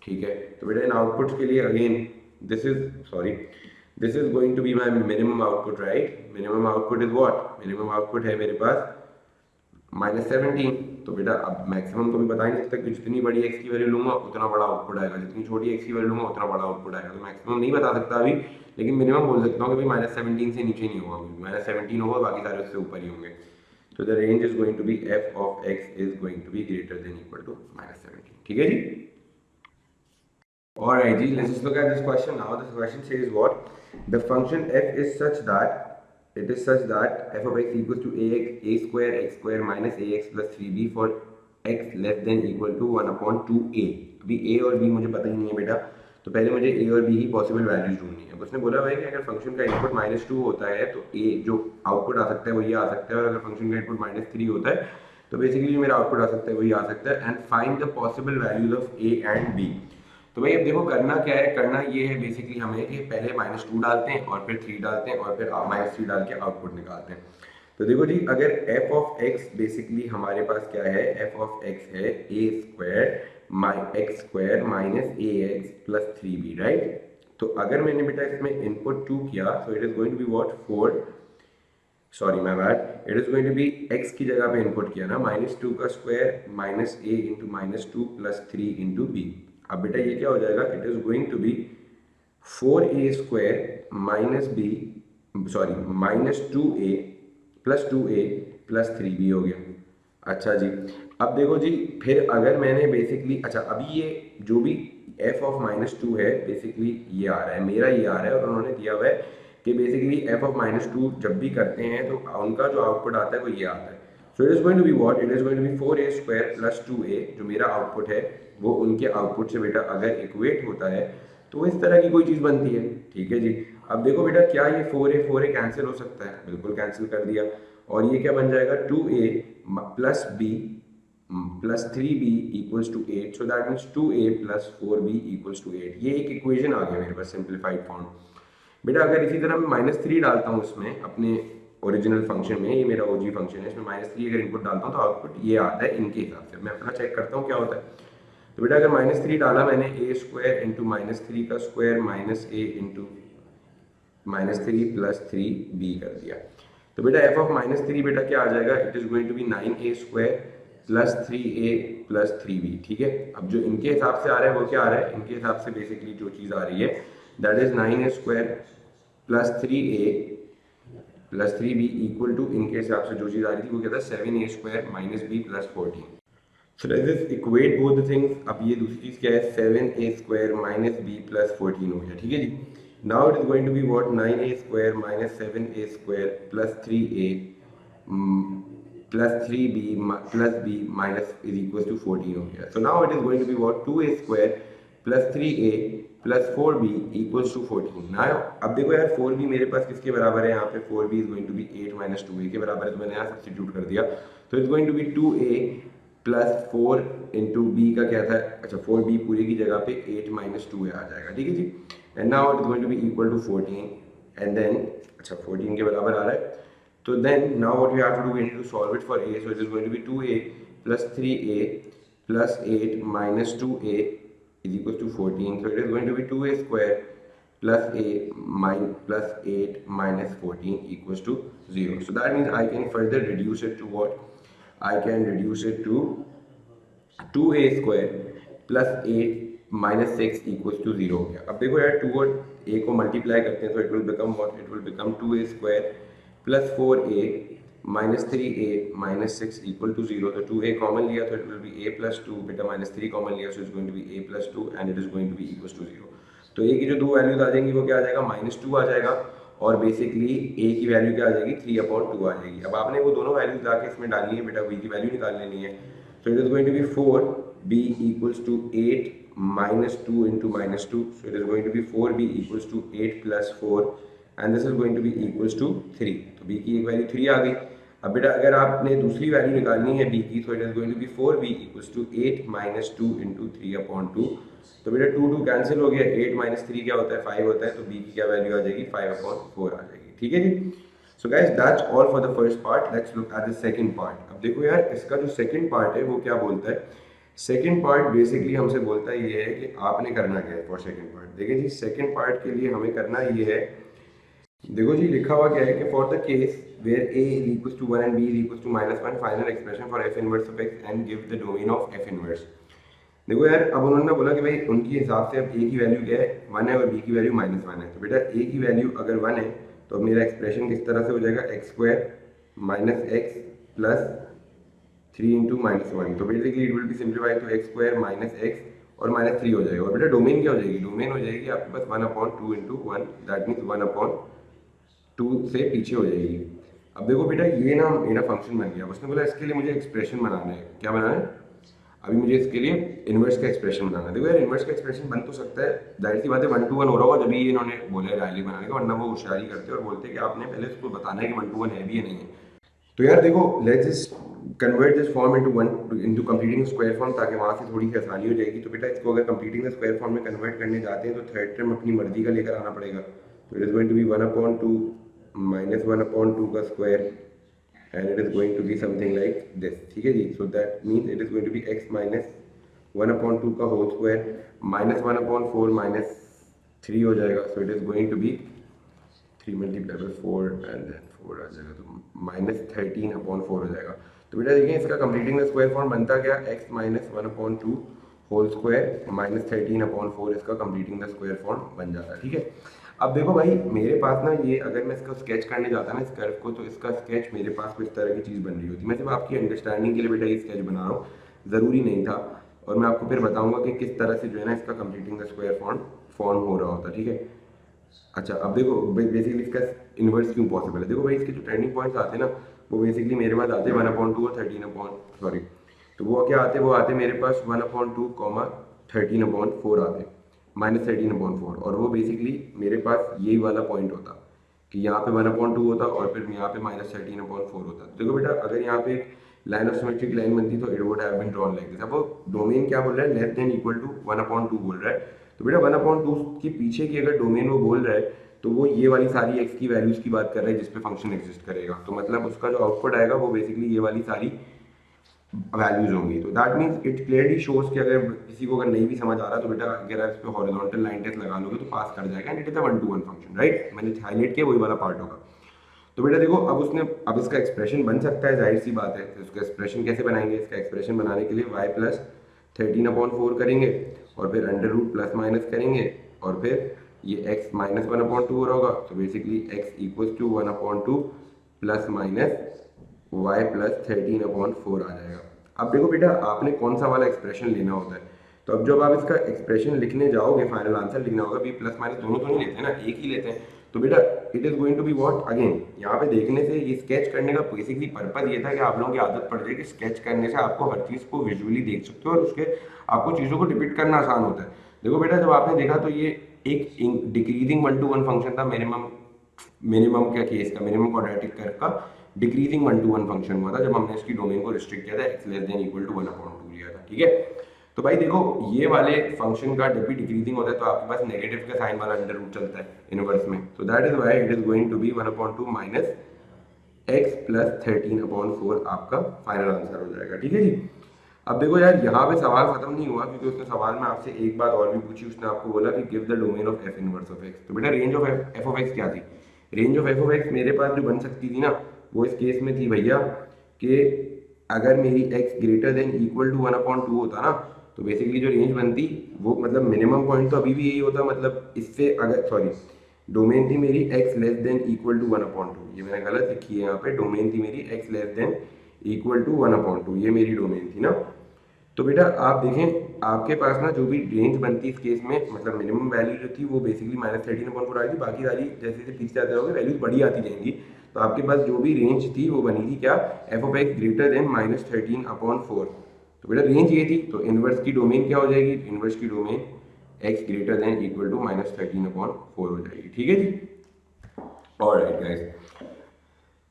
ठीक है, तो बेटा इन आउटपुट्स के लिए again this is going to be my minimum output, right. Minimum output is what, minimum output है मेरे पास -17। तो बेटा अब मैक्सिमम तो भी बता ही नहीं सकता कि जितनी बड़ी x की वैल्यू लूंगा उतना बड़ा आउटपुट आएगा, जितनी छोटी x की वैल्यू लूंगा उतना बड़ा आउटपुट आएगा। तो मैक्सिमम नहीं बता सकता अभी, लेकिन मिनिमम बोल सकता हूँ कि भाई -17 से नीचे नहीं होगा, -17 होगा, बाकी सारे उससे ऊपर ही होंगे। तो the range is going to be f of x is going to be greater than equal to -17। ठीक है जी। Alright ji, let's just look at this question now. This question says what? The function f is such that f of x equals to a square x square minus ax plus 3b for x less than equal to 1/2a। अभी a और b मुझे पता ही नहीं है बेटा, तो पहले मुझे a और b की पॉसिबल वैल्यूज ढूंढनी है। उसने बोला भाई कि अगर फंक्शन का इनपुट -2 होता है तो a जो आउटपुट आ सकता है वही आ सकता है, और अगर फंक्शन का इनपुट -3 होता है तो बेसिकली जो मेरा आउटपुट आ सकता है वही आ सकता है। And find the possible values of a and b। तो भाई अब देखो करना क्या है, करना ये है बेसिकली हमें कि पहले -2 डालते हैं और फिर 3 डालते हैं और फिर -3 डाल के आउटपुट निकालते हैं। तो देखो जी अगर f ऑफ x बेसिकली हमारे पास क्या है, f ऑफ x है a square x square minus ax plus 3b, right. तो अगर मैंने बेटा इसमें इनपुट 2 किया तो it is going to be what 4, sorry my bad, it is going to be x की जगह पे इनपुट किया ना, -2 का square minus a into -2 plus 3 into b। अब बेटा ये क्या हो जाएगा, it is going to be 4a square minus b, sorry -2a plus 2a plus 3b हो गया। अच्छा जी, अब देखो जी, फिर अगर मैंने बेसिकली, अच्छा अभी ये जो भी f ऑफ -2 है बेसिकली ये आ रहा है, मेरा ये आ रहा है, और उन्होंने दिया हुआ है कि बेसिकली f ऑफ -2 जब भी करते हैं तो उनका जो आउटपुट आता है वो ये आता है। So it is going to be what, it is going to be 4a square plus 2a, जो मेरा आउटपुट है वो उनके आउटपुट से बेटा अगर इक्वेट होता है तो इस तरह की कोई चीज़ बनती है। ठीक है जी, अब देखो बेटा, क्या ये 4a कैंसिल हो सकता है? बिल्कुल कैंसिल कर दिया, और ये क्या बन जाएगा, 2a plus b plus 3b equals to 8, so that means 2a plus 4b equals to 8। ये एक इक्वेशन आ गया मेरे पास सिंप्लीफाइड फॉर्म। बेटा अगर इसी तरह मैं -3 डालता हूँ इसमें अपने ओरिजिनल फंक्शन में, ये मेरा ओजी फंक्शन है, इसमें -3 अगर इनपुट डालता हूँ तो आउटपुट ये आता है इनके हिसाब से। मैं अपना चेक करता हूँ क्या होता है। तो बेटा अगर -3 डाला मैंने, a स्क्वायर इंटू -3 का square minus a into -3 plus 3b कर दिया, तो बेटा f ऑफ -3 बेटा क्या आ जाएगा, it is going to be 9a square plus 3a plus 3b। ठीक है, अब जो इनके हिसाब से आ रहा है वो क्या आ रहा है, इनके हिसाब से बेसिकली जो चीज़ आ रही है that is 9a square plus 3a plus 3b equal to, इनके हिसाब से जो चीज़ आ रही थी वो क्या था, 7a square minus b plus 14। So let's just equate both the things. अब ये दूसरी चीज़ क्या है, 7a square minus b plus 14 हो गया। ठीक है जी, now it is going to be what, 9a square minus 7a square plus 3a plus 3b plus b minus is equals to 14 हो गया। So now it is going to be what, 2a square plus 3a plus 4b equals to 14। now अब देखो यार, 4b मेरे पास किसके बराबर है, यहाँ पे 4b is going to be 8 minus 2a के बराबर है, तो मैंने यहाँ सब्स्टिट्यूट कर दिया, तो it's going to be 2a plus 4 into b का क्या था, अच्छा 4b पूरे की जगह पे 8 माइनस 2a आ जाएगा। ठीक है जी, and now it is going to be equal to 14 and then, अच्छा 14 के बराबर आ रहा है, तो then now what we have to do, we need to solve it for a, so it is going to be 2a plus 3a plus 8 minus 2a is equal to 14, so it is going to be 2a square plus a plus 8 minus 14 equals to 0। So that means I can further reduce it to what, I can reduce it to 2a square plus 8 minus 6 equals to 0 हो गया। अब देखो यार, 2 और a को multiply करते हैं तो it will become what, it will become 2a square plus 4a minus 3a minus 6 equal to 0। तो 2a कॉमन लिया तो it will be a plus 2, बेटा minus 3 कॉमन लिया so it's going to be a plus 2 and it is going to be equals to 0। तो a की जो दो values आ जाएंगी वो क्या आ जाएगा, -2 आ जाएगा, और बेसिकली a की वैल्यू क्या आ जाएगी, 3/2 आ जाएगी। अब आपने वो दोनों वैल्यूज ला के इसमें डालनी है बेटा, b की वैल्यू निकाल लेनी है। So it is going to be 4b equals to 8 minus 2 into -2, so it is going to be 4b equals to 8 plus 4 and this is going to be equals to 3। तो b की एक value 3 आ गई। अब बेटा अगर आपने दूसरी value निकालनी है b की, तो it is going to be 4b equals to 8 minus 2 into 3/2। तो बेटा 2 कैंसिल हो गया, 8 माइनस 3 क्या होता है, 5 होता है, तो b की क्या वैल्यू आ जाएगी, 5/4 आ जाएगी। ठीक है जी, so guys that's all for the first part, let's look at the second part. अब देखो यार, इसका जो सेकंड पार्ट है वो क्या बोलता है, सेकंड पार्ट बेसिकली हमसे बोलता है ये है कि आपने करना क्या है फॉर सेकंड पार्ट। देखिए जी, सेकंड पार्ट के लिए हमें करना ये है, देखो जी लिखा हुआ क्या है कि for the case where a is equals to 1 and b is equals to -1, final expression for f inverse of x and give the domain of f inverse. देखो यार, अब उन्होंने बोला कि भाई उनके हिसाब से अब a की वैल्यू क्या है, 1 है, और b की वैल्यू -1 है। तो बेटा a की वैल्यू अगर 1 है तो मेरा एक्सप्रेशन किस तरह से हो जाएगा, x square minus x plus 3 into -1। तो basically it will be simplified तो x स्क्वायर माइनस x और -3 हो जाएगा। और बेटा डोमेन क्या हो जाएगी, डोमेन हो जाएगी आपके पास 1/2 इंटू 1, दैट मीन्स 1/2 से पीछे हो जाएगी। अब देखो बेटा, ये ना मेरा फंक्शन बन गया, उसने बोला इसके लिए मुझे एक्सप्रेशन बनाना है। क्या बनाना है, अभी मुझे इसके लिए इन्वर्स का एक्सप्रेशन बनाना है। देखो यार, इन्वर्स का एक्सप्रेशन बन तो सकता है, जाहिर सी बात है 1 to 1 हो रहा होगा जब ये इन्होंने बोला है डायरेक्टली बनाने का, वरना वो होशियारी करते और बोलते कि आपने पहले इसको बताना है कि 1 to 1 है भी या नहीं है। तो यार देखो, let's just convert this form into completing square form, ताकि वहाँ से थोड़ी सी आसानी हो जाएगी। तो बेटा इसको अगर कंप्लीटिंग स्क्वायर फॉर्म में कन्वर्ट करने जाते हैं तो थर्ड टर्म अपनी मर्जी का लेकर आना पड़ेगा। तो it is going to be 1/2 minus 1/2 का square and it is going to be something like this। ठीक है जी, so that means it is going to be x minus 1/2 का होल स्क्वायर माइनस 1/4 माइनस 3 हो जाएगा। so it is going to be 3 multiplied by 4 and then 4 आ जाएगा, तो minus 13/4 हो जाएगा। तो बेटा देखिए, इसका कंप्लीटिंग स्क्वायर फॉर्म बनता क्या, x minus 1/2 whole square minus 13/4 इसका कंप्लीटिंग द स्क्वायर फॉर्म बन जाता है। ठीक है, अब देखो भाई मेरे पास ना ये अगर मैं इसका स्केच करने जाता ना इस कर्व को, तो इसका स्केच मेरे पास कुछ तरह की चीज़ बन रही होती। मैं सिर्फ आपकी अंडरस्टैंडिंग के लिए बेटा ये स्केच बना रहा हूँ, ज़रूरी नहीं था। और मैं आपको फिर बताऊंगा कि किस तरह से जो है ना इसका कंप्लीटिंग द स्क्वायर फॉर्म हो रहा होता, ठीक है। अच्छा अब देखो बेसिकली इसका इन्वर्स क्यों पॉसिबल है। देखो भाई इसके जो टर्निंग पॉइंट्स आते हैं ना, वो बेसिकली मेरे पास आते हैं 1/2 और 13 सॉरी, तो वो क्या आते हैं, वो आते हैं मेरे पास 1/2 13/4 आते हैं, -13/4। और वो बेसिकली मेरे पास यही वाला पॉइंट होता कि यहाँ पे 1/2 होता और फिर यहाँ पे -13/4 होता। देखो बेटा अगर यहाँ पे एक लाइन ऑफ सिमेट्रिक लाइन बनती तो it would have been drawn like this. अब वो डोमेन क्या बोल रहा है, लेस देन इक्वल टू 1/2 बोल रहा है। तो बेटा 1/2 के पीछे की अगर डोमेन वो बोल रहा है तो वो ये वाली सारी एक्स की वैल्यूज की बात कर रहा है जिस पे फंक्शन एग्जिस्ट करेगा। तो मतलब उसका जो आउटपुट आएगा वो बेसिकली ये वाली सारी वैल्यूज होंगी। तो that means it clearly shows कि अगर किसी को अगर नहीं भी समझ आ रहा तो बेटा अगर आप इस पे हॉरिजॉन्टल लाइन टेस्ट लगा लोगे तो पास कर जाएगा, and it is a 1-to-1 function, right. मैंने हाईलाइट किया वही वाला पार्ट होगा। तो बेटा देखो अब इसका एक्सप्रेशन बन सकता है, जाहिर सी बात है। तो इसका एक्सप्रेशन कैसे बनाएंगे, इसका एक्सप्रेशन बनाने के लिए y+13/4 करेंगे और फिर अंडर रूट प्लस माइनस करेंगे और फिर ये x -1/2 हो रहा होगा। तो basically x equals to 1/2 plus minus y+13/4 आ जाएगा। अब देखो बेटा आपने कौन सा वाला एक्सप्रेशन लेना होता है। तो अब जब आप इसका एक्सप्रेशन लिखने जाओगे, फाइनल आंसर लिखना होगा, भी प्लस माइनस दोनों तो नहीं लेते हैं ना, एक ही लेते हैं। तो बेटा it is going to be what, again यहाँ पे देखने से ये स्केच करने का बेसिकली पर्पज ये था कि आप लोगों की आदत पड़ जाए कि स्केच करने से आपको हर चीज़ को विजुअली देख सकते हो और उसके आपको चीज़ों को डिपिक्ट करना आसान होता है। देखो बेटा जब आपने देखा तो ये एक डिक्रीजिंग 1-to-1 फंक्शन था, मिनिमम क्या केस का, मिनिमम क्वाड्रेटिक कर्व का डिक्रीजिंग 1-to-1 फंक्शन हुआ था जब हमने इसकी डोमेन को रिस्ट्रिक्ट किया था, x less than equal to 1/2 लिया था, ठीक है। तो भाई देखो ये वाले फंक्शन का जब भी डिक्रीजिंग होता है तो आपके पास नेगेटिव का साइन वाला अंडर रूट चलता है इनवर्स में। तो that is why it is going to be 1/2 minus x plus 13/4 आपका फाइनल आंसर हो जाएगा, ठीक है जी। अब देखो यार यहाँ पे सवाल खत्म नहीं हुआ, क्योंकि उसने सवाल में आपसे एक बात और भी पूछी। उसने आपको बोला कि give the domain of f inverse of x। तो बेटा range of f of x क्या थी, range of f of x मेरे पास जो बन सकती थी ना वो इस केस में थी भैया कि अगर मेरी x greater than equal to 1/2 होता ना, तो बेसिकली जो रेंज बनती वो मतलब मिनिमम पॉइंट तो अभी भी यही होता, मतलब इससे अगर सॉरी डोमेन थी मेरी x less than equal to 1/2, ये मैंने गलत लिखी है यहाँ पे, डोमेन थी मेरी x less than equal to 1/2, ये मेरी डोमेन थी ना। तो बेटा आप देखें आपके पास ना जो भी रेंज बनती इस केस में, मतलब मिनिमम वैल्यू जो थी वो बेसिकली -13/4 आई थी, बाकी सारी जैसे जैसे पीछे जाते रहोगे वैल्यूज बड़ी आती जाएंगी। तो आपके पास जो भी रेंज थी वो बनी थी क्या, f of x greater then -13/4। तो बेटा रेंज ये थी, तो इनवर्स की डोमेन क्या हो जाएगी, इनवर्स की domain x greater than equal to -13/4 हो जाएगी, ठीक है जी। Alright guys,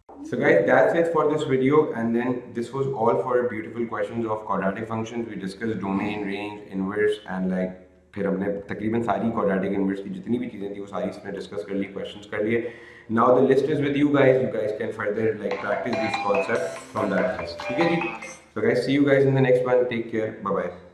so guys that's it for this video, and then this was all for beautiful questions of quadratic functions. We discussed domain, range, inverse and like फिर हमने तकरीबन सारी quadratic inverse की जितनी भी चीज़ें थी वो सारी इसमें डिस्कस कर ली, क्वेश्चंस कर लिए। Now the list is with you guys can further like practice these concepts from that list, ठीक है जी। So guys see you guys in the next one, take care, bye bye।